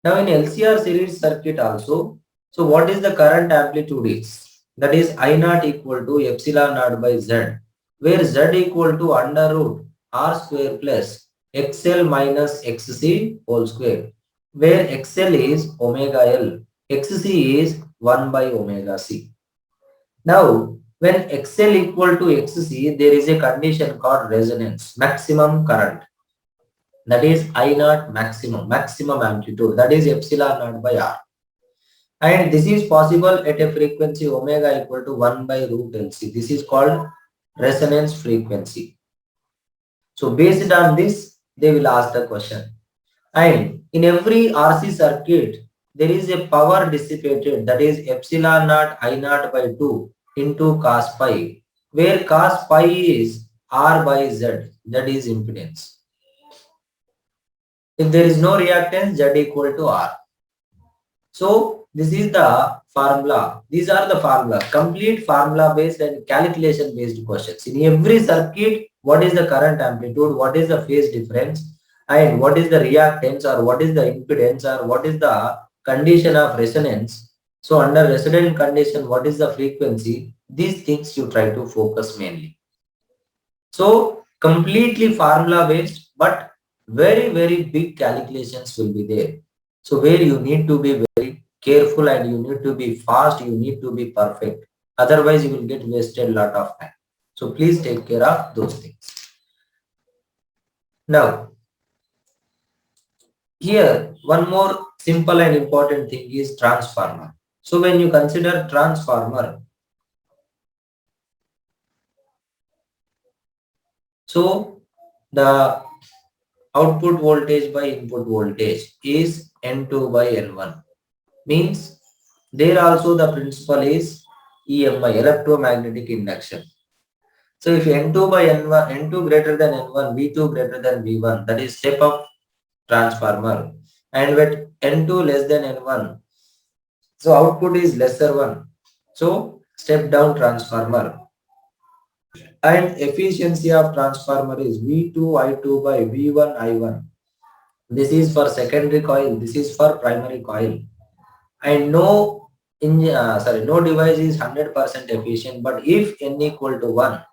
Now in LCR series circuit also, so what is the current amplitude is? That is I naught equal to epsilon naught by Z, where Z equal to under root R square plus XL minus XC whole square, where XL is omega L, XC is 1 by omega C. Now, when XL equal to XC, there is a condition called resonance, maximum current. That is I naught maximum amplitude, that is epsilon naught by R. And this is possible at a frequency omega equal to 1 by root LC. This is called resonance frequency. So based on this, they will ask the question. And in every RC circuit, there is a power dissipated, that is epsilon naught I naught by 2 into cos pi, where cos pi is R by Z, that is impedance. If there is no reactance, Z equal to R. So this is the formula. These are the formula, complete formula based and calculation based questions. In every circuit, what is the current amplitude, what is the phase difference, and what is the reactance, or what is the impedance, or what is the condition of resonance. So under resonant condition, what is the frequency? These things you try to focus mainly. So completely formula based, but very big calculations will be there. So where you need to be very careful and you need to be fast, you need to be perfect. Otherwise you will get wasted lot of time. So please take care of those things. Now, here one more simple and important thing is transformer. So when you consider transformer, so the output voltage by input voltage is N2 by N1. Means there also the principle is EMI, electromagnetic induction. So if N2 by N1, N2 greater than N1, V2 greater than V1, that is step up transformer. And with N2 less than N1, so output is lesser one. So step down transformer. And efficiency of transformer is V2 I2 by V1 I1. This is for secondary coil, this is for primary coil. And no device is 100% efficient, but if n equal to 1,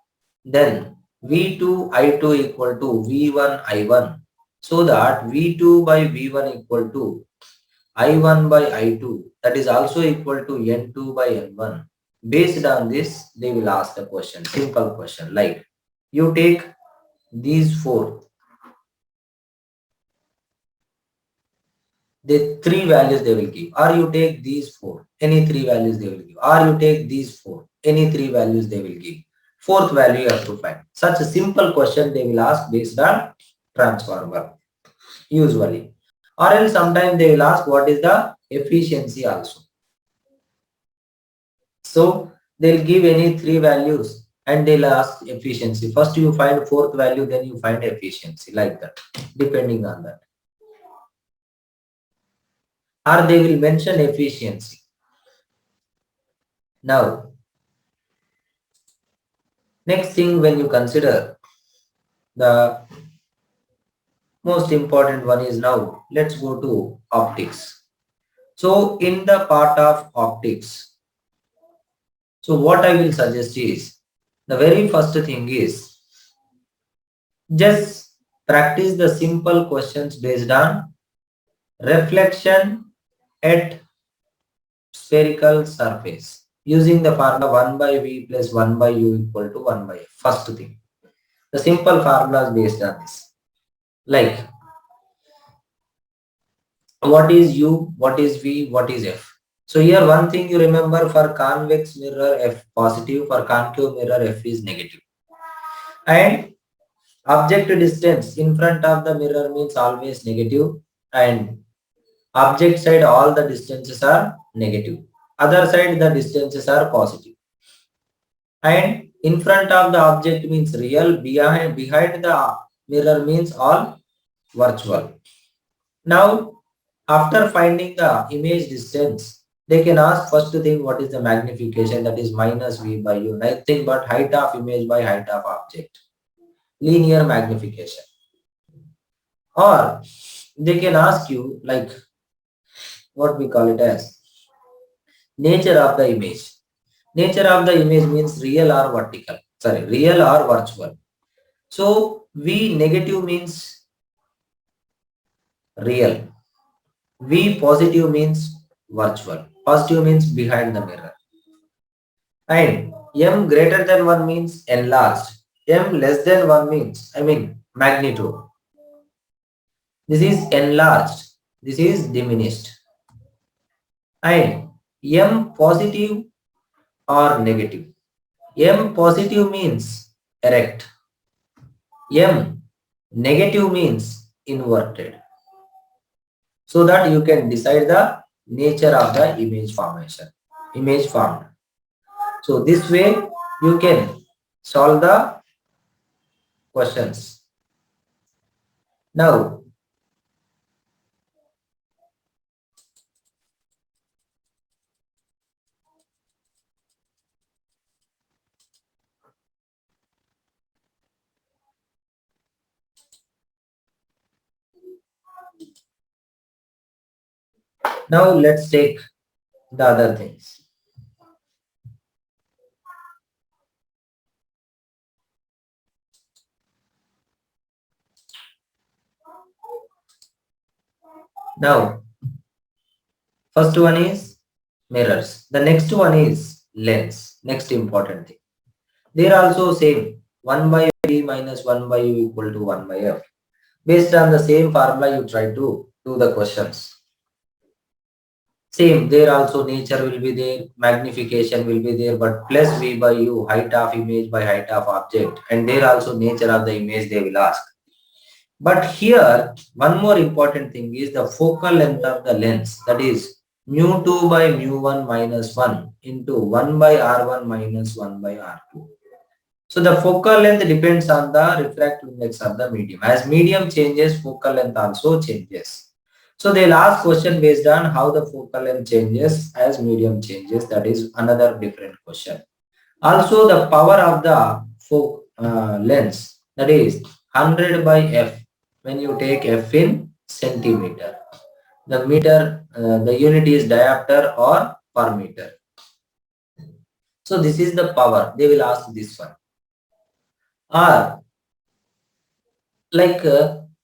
then V2 I2 equal to V1 I1, so that V2 by V1 equal to I1 by I2, that is also equal to N2 by N1. Based on this, they will ask the question, simple question, like you take these four, the three values they will give, or you take these four, any three values they will give, or you take these four, any three values they will give. Fourth value you have to find. Such a simple question they will ask based on transformer usually, or else sometimes they will ask what is the efficiency also. So they'll give any three values and they'll ask efficiency. First you find fourth value, then you find efficiency, like that, depending on that. Or they will mention efficiency. Now, next thing when you consider the most important one is, now let's go to optics. So in the part of optics, so what I will suggest is, the very first thing is just practice the simple questions based on reflection at spherical surface using the formula 1 by V plus 1 by U equal to 1 by F. First thing, the simple formulas based on this, like what is U, what is V, what is F. So here one thing you remember, for convex mirror F positive, for concave mirror F is negative. And object distance in front of the mirror means always negative, and object side all the distances are negative. Other side the distances are positive. And in front of the object means real, behind the mirror means all virtual. Now, after finding the image distance, they can ask first thing what is the magnification, that is minus V by U, nothing but height of image by height of object, linear magnification. Or they can ask you like what we call it as nature of the image. Nature of the image means real or vertical, sorry, real or virtual. So V negative means real, V positive means virtual, positive means behind the mirror. And M greater than 1 means enlarged, M less than 1 means, magnitude. This is enlarged, this is diminished. And M positive or negative. M positive means erect, M negative means inverted. So that you can decide the nature of the image formation, image formed. So this way you can solve the questions. Now, Now let's take the other things. Now, first one is mirrors. The next one is lens. Next important thing. They are also same. 1 by d minus 1 by u equal to 1 by f. Based on the same formula, you try to do the questions. Same, there also nature will be there, magnification will be there, but plus v by u, height of image by height of object, and there also nature of the image they will ask. But here, one more important thing is the focal length of the lens, that is mu2 by mu1 minus 1 into 1 by r1 minus 1 by r2. So the focal length depends on the refractive index of the medium. As medium changes, focal length also changes. So they'll ask question based on how the focal length changes as medium changes. That is another different question. Also the power of the lens, that is 100 by f when you take f in centimeter. The meter, the unit is diopter or per meter. So this is the power. They will ask this one. Or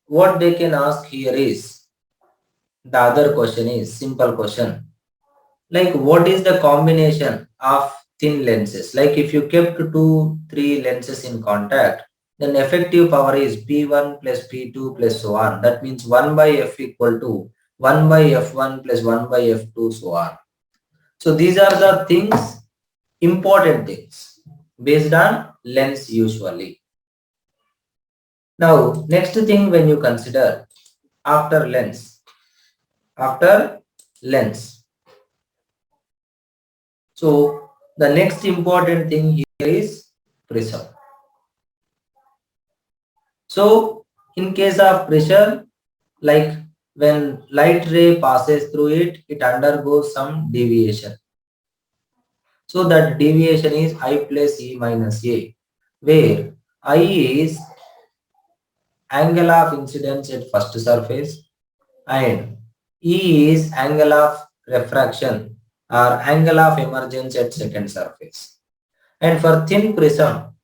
what they can ask here is, the other question is simple question, like what is the combination of thin lenses? Like if you kept 2-3 lenses in contact, then effective power is p1 plus p2 plus so on. That means 1 by f equal to 1 by f1 plus 1 by f2 so on. So these are the things, important things based on lens usually. Now next thing when you consider after lens. So the next important thing here is prism. So in case of prism, like when light ray passes through it, it undergoes some deviation. So that deviation is I plus E minus A, where I is angle of incidence at first surface and E is angle of refraction or angle of emergence at second surface. And for thin prism,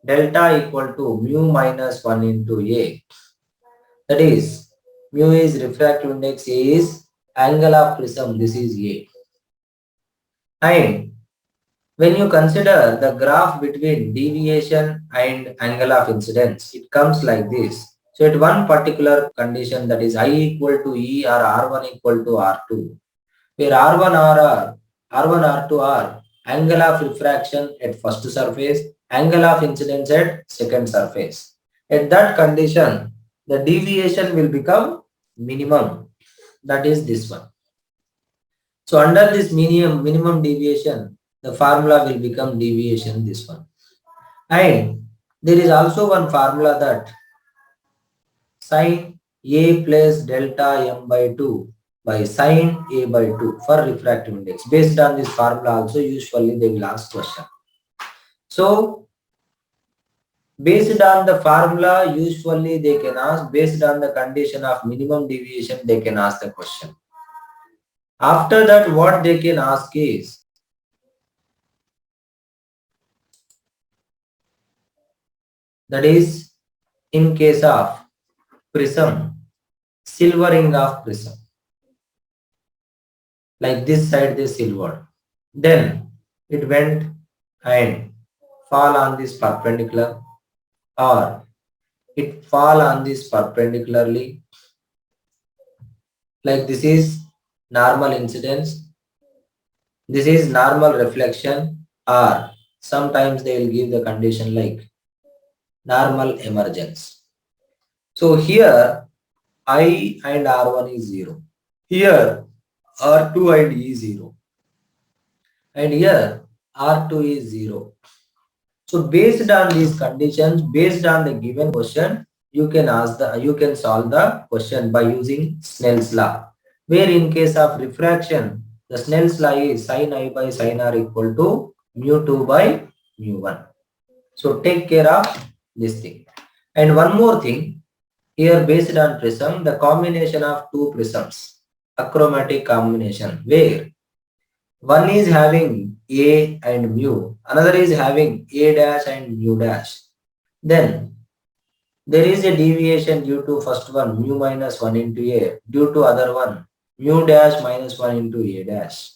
delta equal to mu minus 1 into A. That is, mu is refractive index, A is angle of prism, this is A. And when you consider the graph between deviation and angle of incidence, it comes like this. So at one particular condition, that is I equal to E or R1 equal to R2, where R1 R2 are angle of refraction at first surface, angle of incidence at second surface. At that condition, the deviation will become minimum. That is this one. So under this minimum deviation, the formula will become deviation this one. And there is also one formula that sin A plus delta m by 2 by sin A by 2 for refractive index. Based on this formula also usually they will ask question. So based on the formula usually they can ask, based on the condition of minimum deviation they can ask the question. After that what they can ask is, that is in case of prism, silvering of prism. Like this side they silvered. Then it went and fall on this perpendicular, or it fall on this perpendicularly. Like this is normal incidence, this is normal reflection, or sometimes they will give the condition like normal emergence. So here I and R1 is 0. Here R2 and E is 0. And here R2 is 0. So based on these conditions, based on the given question, you can solve the question by using Snell's law. Where in case of refraction, the Snell's law is sin I by sin R equal to mu2 by mu1. So take care of this thing. And one more thing, Here based on prism, the combination of two prisms, achromatic combination, where one is having A and mu, another is having A dash and mu dash. Then there is a deviation due to first one mu minus 1 into A, due to other one mu dash minus 1 into A dash.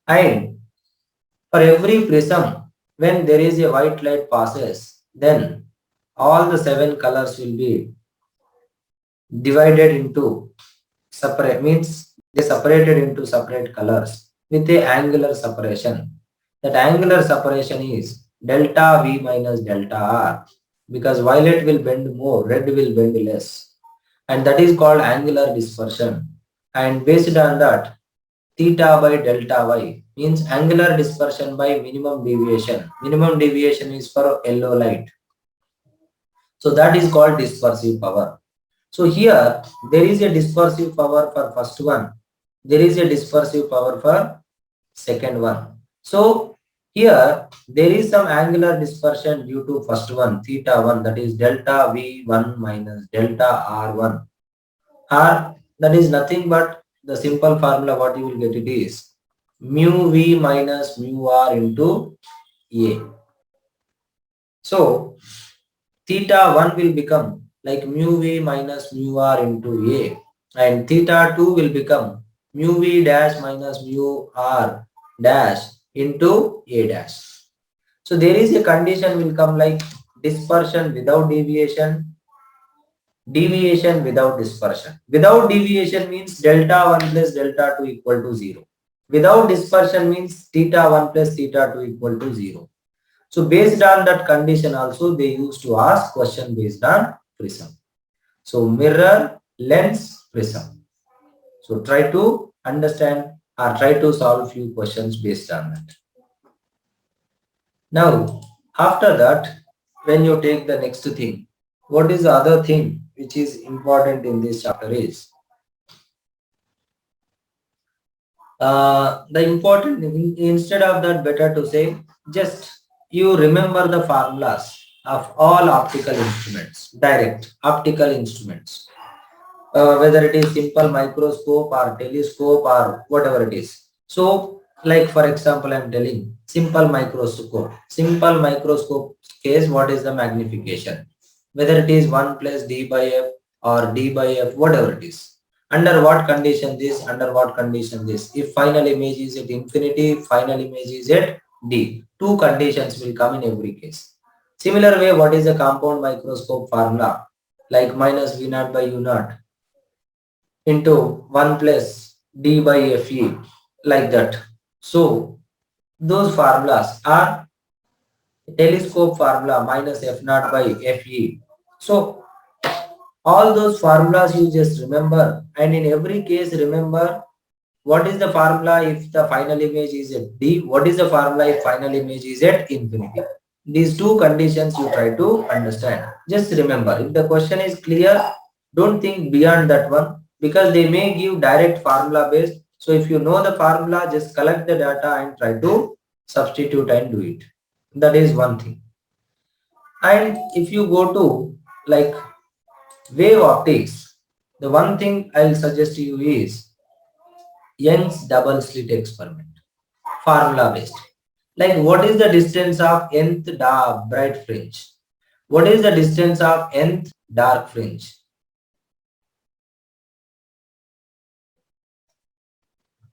And for every prism, when there is a white light passes, then all the 7 colors will be divided into separate, means they separated into separate colors with a angular separation. That angular separation is delta V minus delta R, because violet will bend more, red will bend less, and that is called angular dispersion. And based on that, theta by delta y means angular dispersion by minimum deviation. Minimum deviation is for yellow light. So that is called dispersive power. So here there is a dispersive power for first one. There is a dispersive power for second one. So here there is some angular dispersion due to first one, theta 1, that is delta V1 minus delta R1. R, that is nothing but the simple formula what you will get it is mu V minus mu R into A. So theta 1 will become like mu V minus mu R into A, and theta 2 will become mu V dash minus mu R dash into A dash. So there is a condition will come like dispersion without deviation, deviation without dispersion. Without deviation means delta 1 plus delta 2 equal to 0. Without dispersion means theta 1 plus theta 2 equal to 0. So based on that condition also they used to ask question based on prism. So mirror, lens, prism. So try to understand or try to solve few questions based on that. Now after that, when you take the next thing, what is the other thing which is important in this chapter is the important, instead of that, better to say just you remember the formulas of all optical instruments, direct optical instruments, whether it is simple microscope or telescope or whatever it is. So like for example I am telling simple microscope. Simple microscope case, what is the magnification, whether it is 1 plus d by f or d by f, whatever it is. Under what condition this, under what condition this. If final image is at infinity, final image is at d. Two conditions will come in every case. Similar way, what is the compound microscope formula? Like minus v naught by u naught into 1 plus d by fe, like that. So those formulas are telescope formula minus f naught by fe. So all those formulas you just remember, and in every case remember what is the formula if the final image is at d, what is the formula if final image is at infinity. These two conditions you try to understand. Just remember, if the question is clear, don't think beyond that one, because they may give direct formula based. So if you know the formula, just collect the data and try to substitute and do it. That is one thing. And if you go to like wave optics, the one thing I'll suggest to you is Young's double slit experiment, formula based. Like what is the distance of nth bright fringe? What is the distance of nth dark fringe?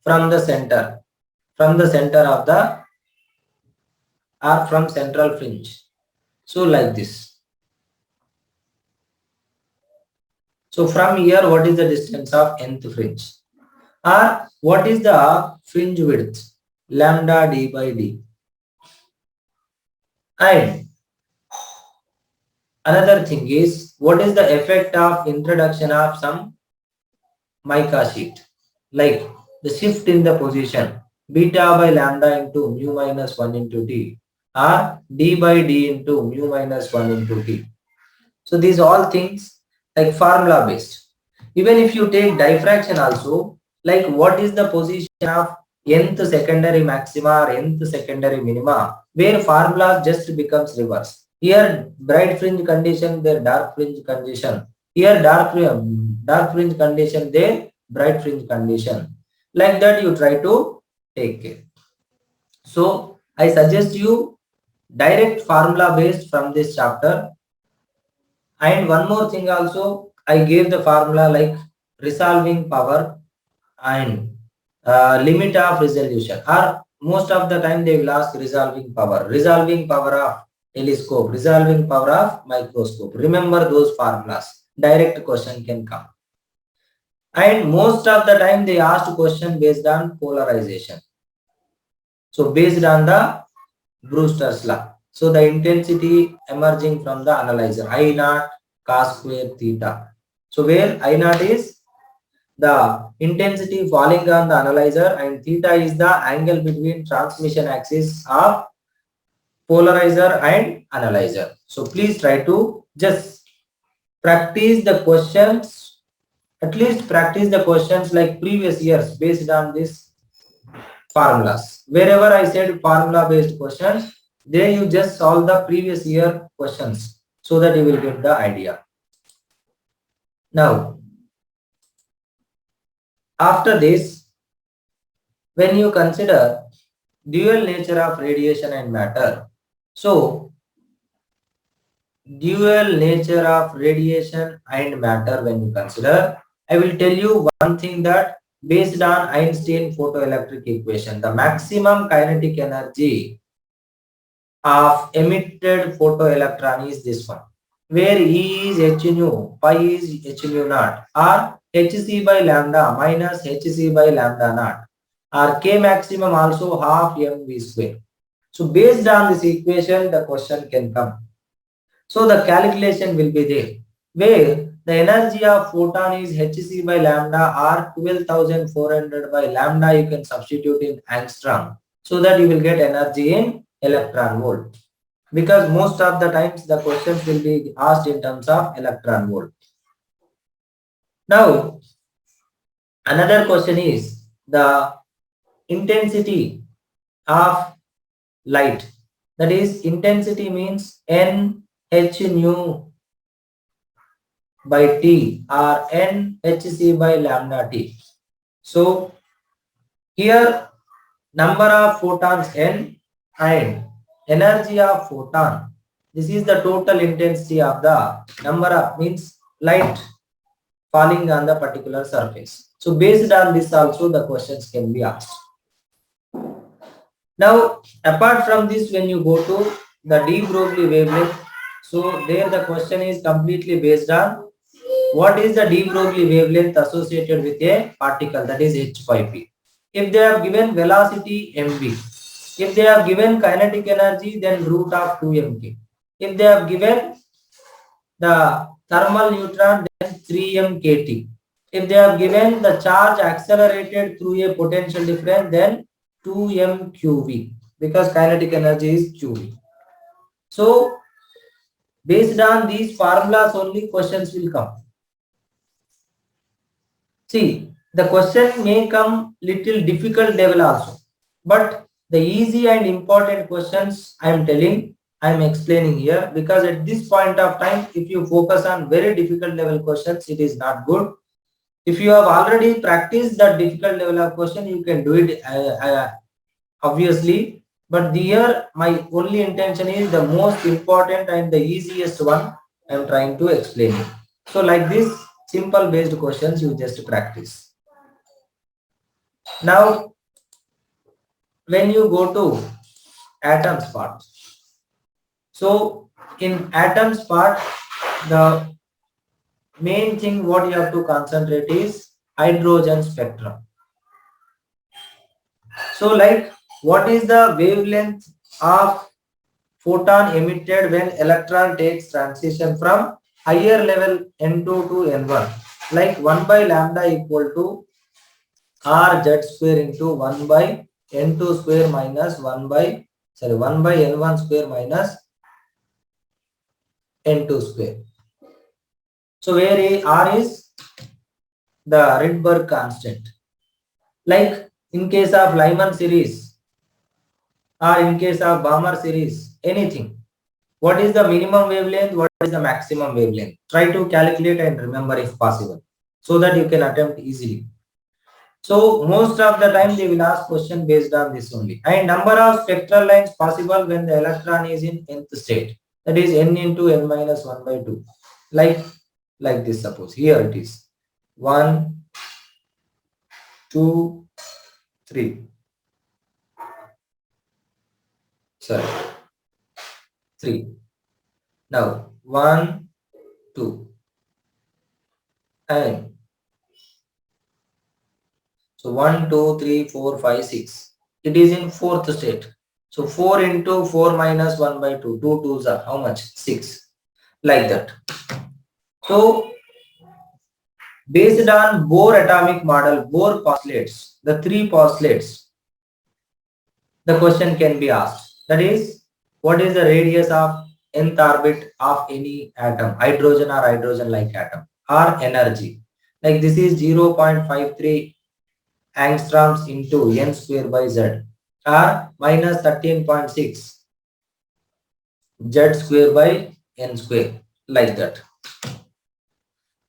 From the center of the, or from central fringe. So like this. So from here, what is the distance of nth fringe? Or what is the fringe width? Lambda d by d. And another thing is, what is the effect of introduction of some mica sheet? Like the shift in the position, beta by lambda into mu minus 1 into t, or d by d into mu minus 1 into t. So these all things like formula based. Even if you take diffraction also, like what is the position of nth secondary maxima or nth secondary minima, where formula just becomes reverse. Here bright fringe condition, there dark fringe condition. Here dark fringe condition, there bright fringe condition. Like that you try to take care. So I suggest you direct formula based from this chapter. And one more thing also, I gave the formula like resolving power and limit of resolution, or most of the time they will ask resolving power of telescope, resolving power of microscope. Remember those formulas, direct question can come. And most of the time they asked question based on polarization, so based on the Brewster's law. So the intensity emerging from the analyzer, I naught cos square theta. So where I naught is the intensity falling on the analyzer and theta is the angle between transmission axis of polarizer and analyzer. So please try to just practice the questions, at least practice the questions like previous years based on this formulas. Wherever I said formula based questions, there you just solve the previous year questions so that you will get the idea. Now, after this, when you consider dual nature of radiation and matter, so dual nature of radiation and matter when you consider, I will tell you one thing that based on Einstein photoelectric equation, the maximum kinetic energy of emitted photoelectron is this one, where E is h nu, pi is h nu naught, or hc by lambda minus hc by lambda naught, or k maximum also half mv square. So based on this equation, the question can come. So the calculation will be there, where the energy of photon is hc by lambda or 12,400 by lambda. You can substitute in angstrom so that you will get energy in electron volt. Because most of the times the questions will be asked in terms of electron volt. Now, another question is the intensity of light. That is, intensity means n h nu by t or n hc by lambda t. So here number of photons n and energy of photon. This is the total intensity of the number of means light falling on the particular surface. So based on this also the questions can be asked. Now apart from this, when you go to the de Broglie wavelength, so there the question is completely based on what is the de Broglie wavelength associated with a particle, that is h5p. If they have given velocity mv, if they have given kinetic energy, then root of 2mk. If they have given the thermal neutron, then 3m/kt. If they have given the charge accelerated through a potential difference, then 2m/qv, because kinetic energy is qv. So based on these formulas only questions will come. See, the question may come little difficult level also, but the easy and important questions I am telling, I am explaining here, because at this point of time, if you focus on very difficult level questions, it is not good. If you have already practiced that difficult level of question, you can do it obviously. But here my only intention is the most important and the easiest one I am trying to explain it. So like this simple based questions you just practice. Now, when you go to atoms part, so in atoms part, the main thing what you have to concentrate is hydrogen spectrum. So like, what is the wavelength of photon emitted when electron takes transition from higher level N2 to N1? Like 1 by lambda equal to R z square into 1 by N2 square minus 1 by N1 square minus N2 square. So where R is the Rydberg constant. Like in case of Lyman series or in case of Balmer series, anything. What is the minimum wavelength? What is the maximum wavelength? Try to calculate and remember if possible, so that you can attempt easily. So most of the time they will ask question based on this only. And number of spectral lines possible when the electron is in nth state. That is n into n minus 1 by 2. Like this, suppose. Here it is. 1, 2, 3. Sorry. 3. Now 1, 2. And so 1, 2, 3, 4, 5, 6. It is in fourth state. So 4 into 4 minus 1 by 2. 2 2s are how much? 6. Like that. So based on Bohr atomic model, Bohr postulates, the 3 postulates, the question can be asked. That is, what is the radius of nth orbit of any atom, hydrogen or hydrogen-like atom, or energy? Like this is 0.53 angstroms into n square by z, or minus 13.6 z square by n square, like that.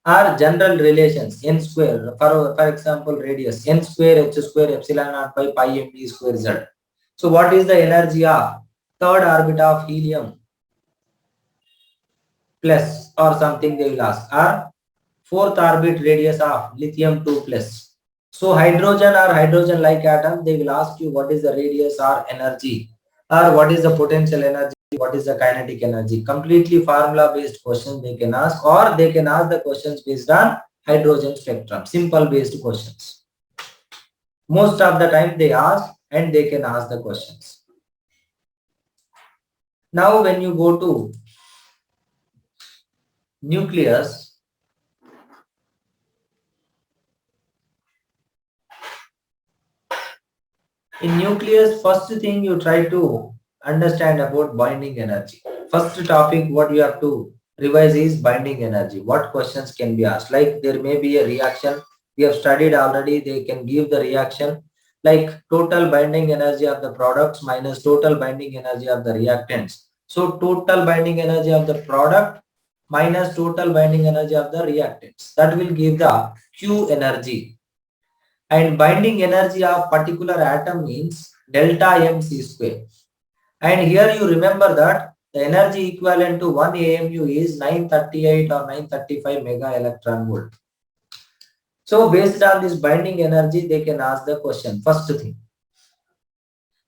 Are general relations n square, for example radius n square h square epsilon naught by pi md square z. So what is the energy of third orbit of helium plus, or something they will ask, or fourth orbit radius of lithium 2 plus. So hydrogen or hydrogen like atom, they will ask you what is the radius or energy, or what is the potential energy, what is the kinetic energy. Completely formula based questions they can ask, or they can ask the questions based on hydrogen spectrum, simple based questions. Most of the time they ask, and they can ask the questions. Now when you go to nucleus, in nucleus, first thing you try to understand about binding energy. First topic what you have to revise is binding energy. What questions can be asked? Like there may be a reaction. We have studied already. They can give the reaction like total binding energy of the products minus total binding energy of the reactants. So total binding energy of the product minus total binding energy of the reactants. That will give the Q energy. And binding energy of particular atom means delta mc square. And here you remember that the energy equivalent to 1 AMU is 938 or 935 mega electron volt. So based on this binding energy, they can ask the question, first thing.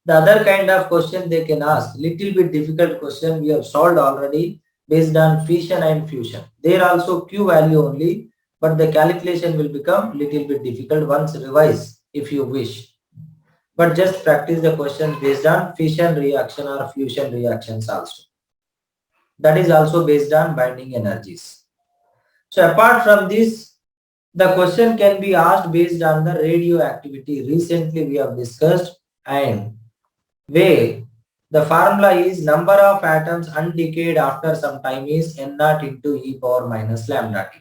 The other kind of question they can ask, little bit difficult question we have solved already based on fission and fusion. There also Q value only, but the calculation will become little bit difficult once revise if you wish. But just practice the questions based on fission reaction or fusion reactions also. That is also based on binding energies. So apart from this, the question can be asked based on the radioactivity. Recently we have discussed, and where the formula is number of atoms undecayed after some time is n naught into e power minus lambda t.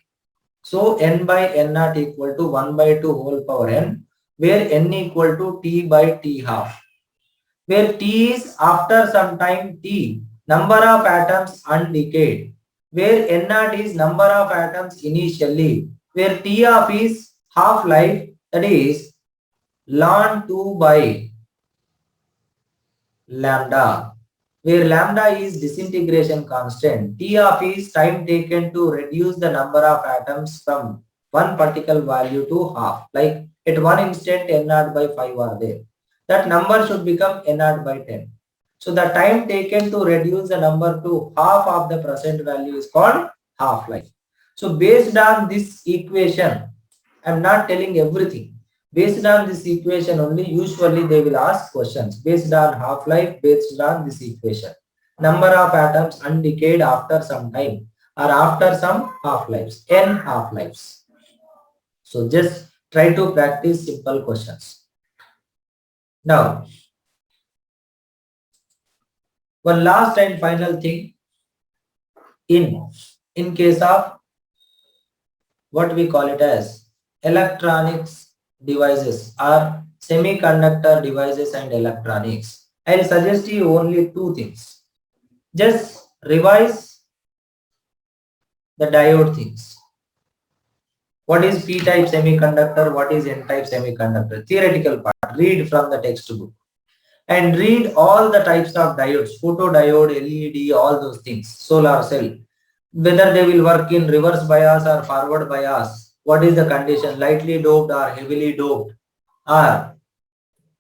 So n by n naught equal to 1 by 2 whole power n, where n equal to t by t half, where t is after some time t, number of atoms undecayed, where n naught is number of atoms initially, where t of is half life, that is ln 2 by lambda, where lambda is disintegration constant, t of is time taken to reduce the number of atoms from one particular value to half. Like at one instant n naught by 5 are there. That number should become n naught by 10. So the time taken to reduce the number to half of the present value is called half-life. So based on this equation, I am not telling everything. Based on this equation only, usually they will ask questions based on half-life, based on this equation. Number of atoms undecayed after some time or after some half-lives, n half-lives. So just try to practice simple questions. Now, one last and final thing, in case of what we call it as electronics devices or semiconductor devices and electronics, I'll suggest you only two things. Just revise the diode things. What is p-type semiconductor? What is n-type semiconductor? Theoretical part. Read from the textbook and read all the types of diodes, photodiode, LED, all those things, solar cell, whether they will work in reverse bias or forward bias, what is the condition, lightly doped or heavily doped, or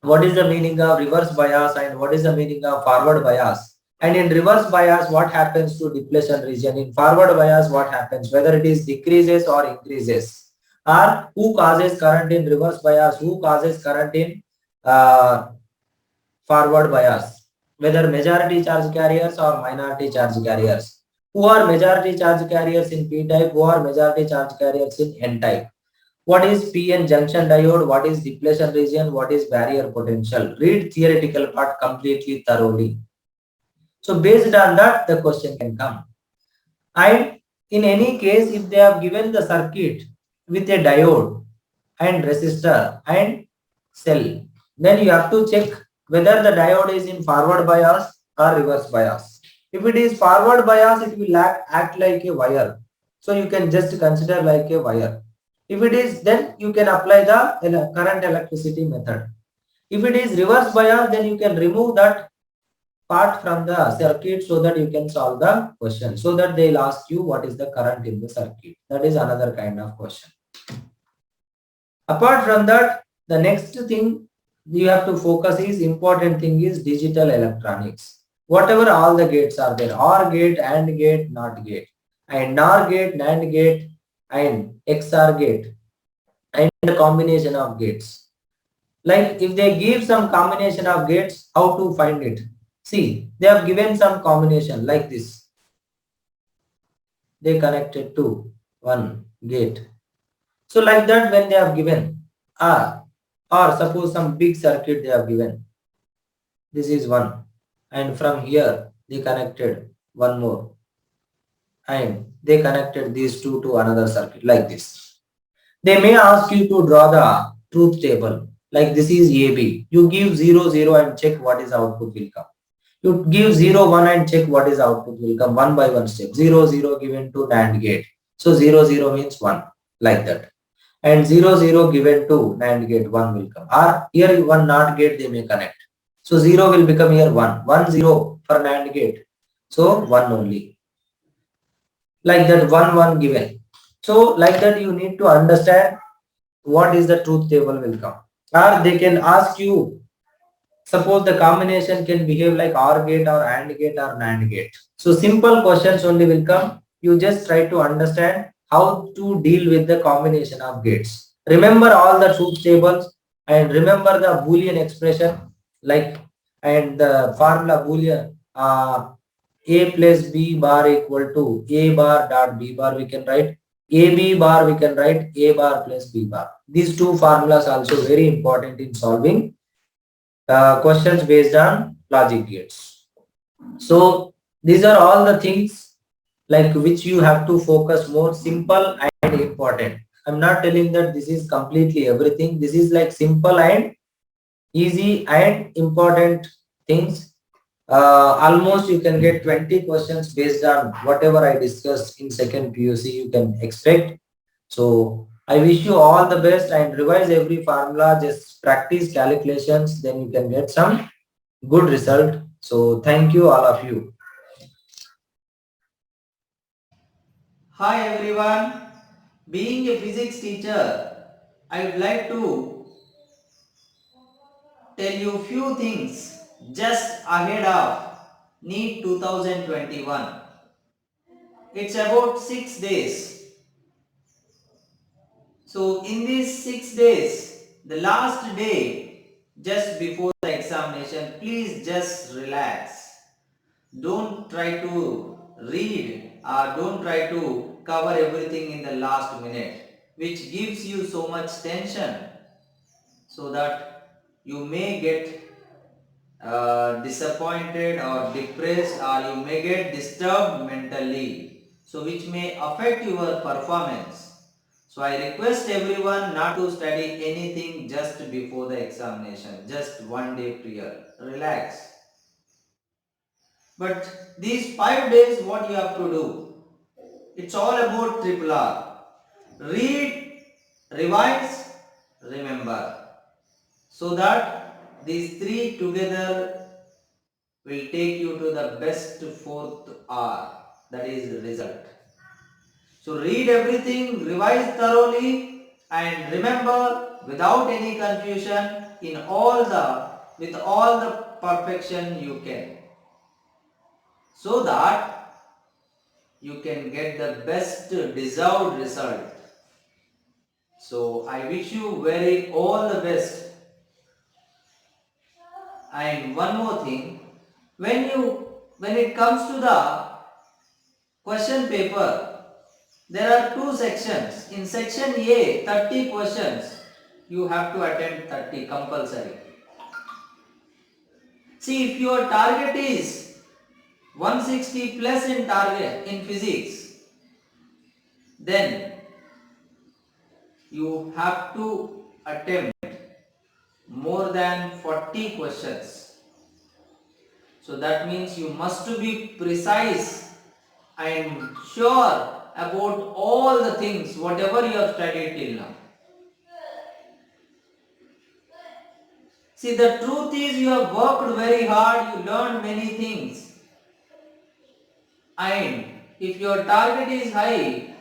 what is the meaning of reverse bias and what is the meaning of forward bias. And in reverse bias, what happens to depletion region? In forward bias, what happens? Whether it is decreases or increases. Or who causes current in reverse bias? Who causes current in uh, forward bias, whether majority charge carriers or minority charge carriers. Who are majority charge carriers in p-type? Who are majority charge carriers in n-type? What is p-n junction diode? What is depletion region? What is barrier potential? Read theoretical part completely thoroughly. So based on that, the question can come. And in any case, if they have given the circuit with a diode and resistor and cell, then you have to check whether the diode is in forward bias or reverse bias. If it is forward bias, it will act like a wire. So you can just consider like a wire. If it is, then you can apply the current electricity method. If it is reverse bias, then you can remove that part from the circuit so that you can solve the question. So that they'll ask you what is the current in the circuit. That is another kind of question. Apart from that, the next thing you have to focus is important thing is digital electronics. Whatever all the gates are there, OR gate, AND gate, NOT gate, and NOR gate, NAND gate, and XOR gate, and the combination of gates. Like if they give some combination of gates, how to find it? See, they have given some combination like this. They connected to one gate. So like that when they have given, or suppose some big circuit they have given. This is one. And from here they connected one more. And they connected these two to another circuit like this. They may ask you to draw the truth table. Like this is AB. You give 0, 0 and check what is output will come. You give 0, 1 and check what is output will come one by one step. 0, 0 given to NAND gate. So 0, 0 means 1 like that. And 0, 0 given to NAND gate 1 will come. Or here one NOT gate they may connect. So 0 will become here 1. 1, 0 for NAND gate. So 1 only. Like that 1, 1 given. So like that you need to understand what is the truth table will come. Or they can ask you, suppose the combination can behave like OR gate or AND gate or NAND gate. So simple questions only will come. You just try to understand how to deal with the combination of gates. Remember all the truth tables and remember the Boolean expression like and the formula Boolean A plus B bar equal to A bar dot B bar we can write. AB bar we can write A bar plus B bar. These two formulas also very important in solving questions based on logic gates. So these are all the things like which you have to focus more, simple and important. I'm not telling that this is completely everything. This is like simple and easy and important things. Almost you can get 20 questions based on whatever I discussed in second PUC you can expect. So I wish you all the best and revise every formula, just practice calculations, then you can get some good result. So thank you all of you. Hi everyone, being a physics teacher, I would like to tell you few things just ahead of NEET 2021. It's about 6 days. So in these 6 days, the last day just before the examination, please just relax. Don't try to read or don't try to cover everything in the last minute, which gives you so much tension, so that you may get disappointed or depressed, or you may get disturbed mentally, so which may affect your performance. So I request everyone not to study anything just before the examination, just one day prior. Relax. But these 5 days, what you have to do? It's all about triple R. Read, revise, remember. So that these three together will take you to the best fourth R, that is the result. So read everything, revise thoroughly, and remember without any confusion with all the perfection you can, so that you can get the best deserved result. So I wish you very all the best. And one more thing, when it comes to the question paper, there are two sections. In section A, 30 questions. You have to attempt 30 compulsory. See, if your target is 160 plus in target in physics, then you have to attempt more than 40 questions. So that means you must be precise and sure about all the things, whatever you have studied till now. See, the truth is you have worked very hard, you learned many things. And if your target is high,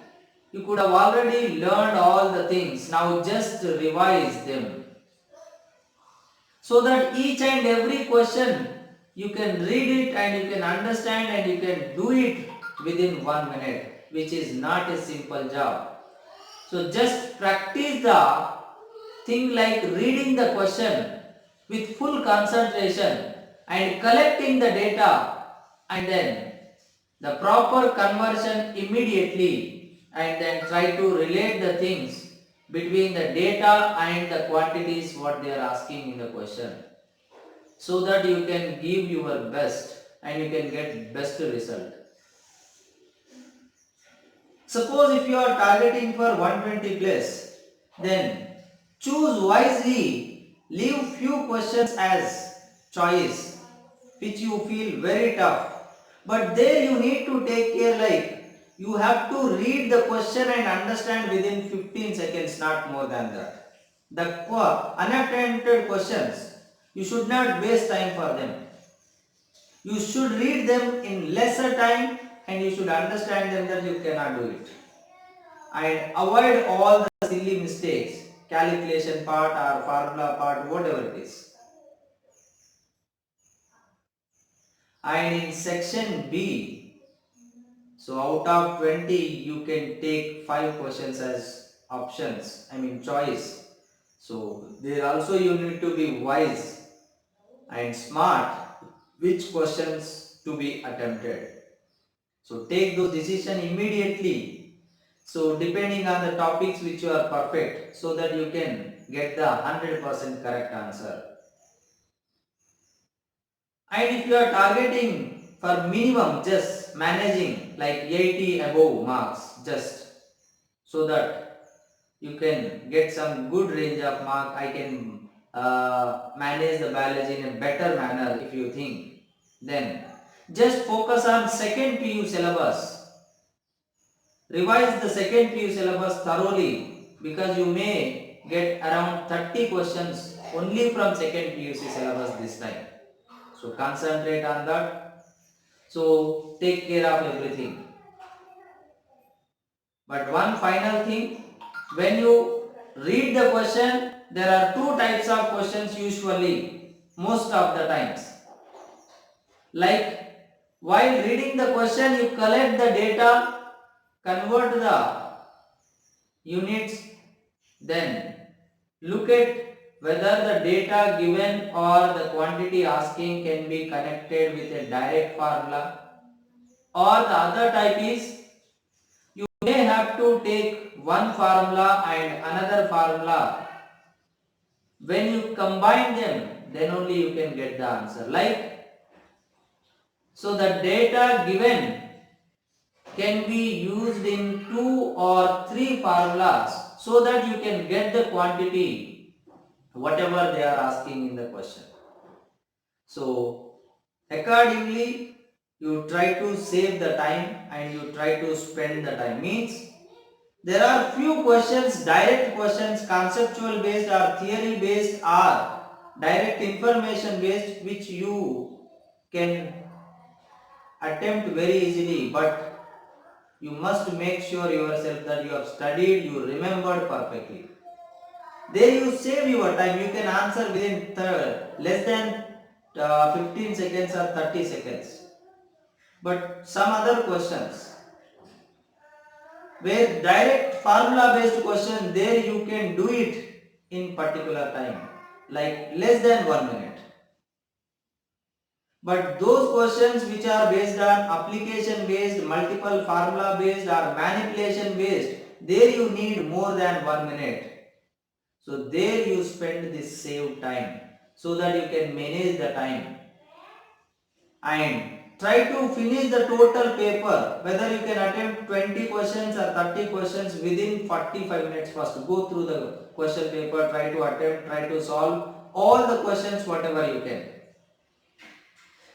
you could have already learned all the things. Now just revise them, so that each and every question you can read it and you can understand and you can do it within 1 minute, which is not a simple job. So just practice the thing like reading the question with full concentration and collecting the data, and then the proper conversion immediately, and then try to relate the things between the data and the quantities what they are asking in the question, so that you can give your best and you can get best result. Suppose if you are targeting for 120 plus, then choose wisely, leave few questions as choice which you feel very tough. But there you need to take care, like you have to read the question and understand within 15 seconds, not more than that. The unattempted questions, you should not waste time for them. You should read them in lesser time and you should understand them that you cannot do it. And avoid all the silly mistakes, calculation part or formula part, whatever it is. And in section B, so out of 20 you can take 5 questions as options, choice. So there also you need to be wise and smart which questions to be attempted. So take those decisions immediately. So depending on the topics which you are perfect, so that you can get the 100% correct answer. And if you are targeting for minimum just managing like 80 above marks, just so that you can get some good range of mark, I can manage the biology in a better manner if you think, then just focus on second PU syllabus. Revise the second PU syllabus thoroughly, because you may get around 30 questions only from second PUC syllabus this time. So concentrate on that. So take care of everything. But one final thing, when you read the question, there are two types of questions usually, most of the times. Like while reading the question, you collect the data, convert the units, then look at whether the data given or the quantity asking can be connected with a direct formula, or the other type is you may have to take one formula and another formula. When you combine them, then only you can get the answer. So the data given can be used in 2 or 3 formulas, so that you can get the quantity whatever they are asking in the question. So accordingly you try to save the time and you try to spend the time. Means there are few questions, direct questions, conceptual based or theory based or direct information based, which you can attempt very easily, but you must make sure yourself that you have studied, you remembered perfectly. There you save your time, you can answer within less than 15 seconds or 30 seconds. But some other questions, where direct formula based question, there you can do it in particular time, like less than 1 minute. But those questions which are based on application based, multiple formula based or manipulation based, there you need more than 1 minute. So there you spend this saved time so that you can manage the time and try to finish the total paper. Whether you can attempt 20 questions or 30 questions within 45 minutes first. Go through the question paper, try to attempt, try to solve all the questions whatever you can.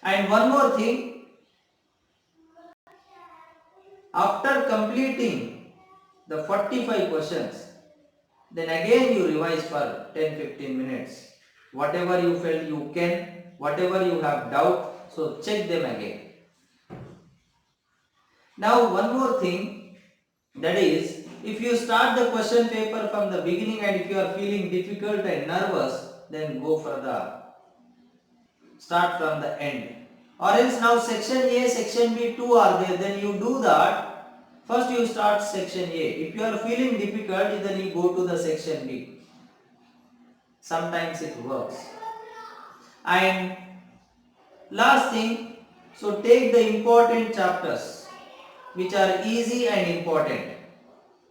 And one more thing, after completing the 45 questions, then again you revise for 10-15 minutes. Whatever you felt you can, whatever you have doubt, so check them again. Now one more thing, that is, if you start the question paper from the beginning and if you are feeling difficult and nervous, then go for the start from the end. Or else now section A, section B, two are there, then you do that. First you start section A. If you are feeling difficult, then you go to the section B. Sometimes it works. And last thing, so take the important chapters which are easy and important,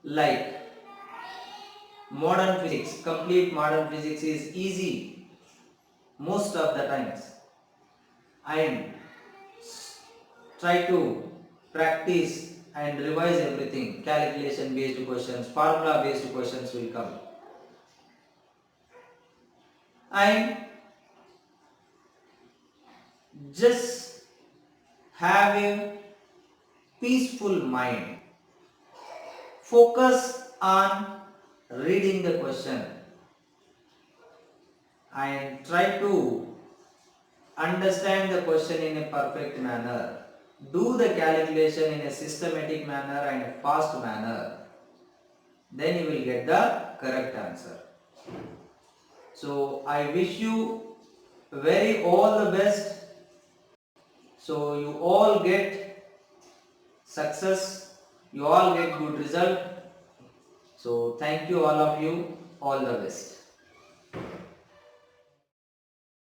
like modern physics. Complete modern physics is easy most of the times, and try to practice and revise everything. Calculation based questions, formula based questions will come. And just have a peaceful mind. Focus on reading the question and try to understand the question in a perfect manner. Do the calculation in a systematic manner and a fast manner. Then you will get the correct answer. So I wish you very all the best. So you all get success, you all get good result. So thank you all of you, all the best.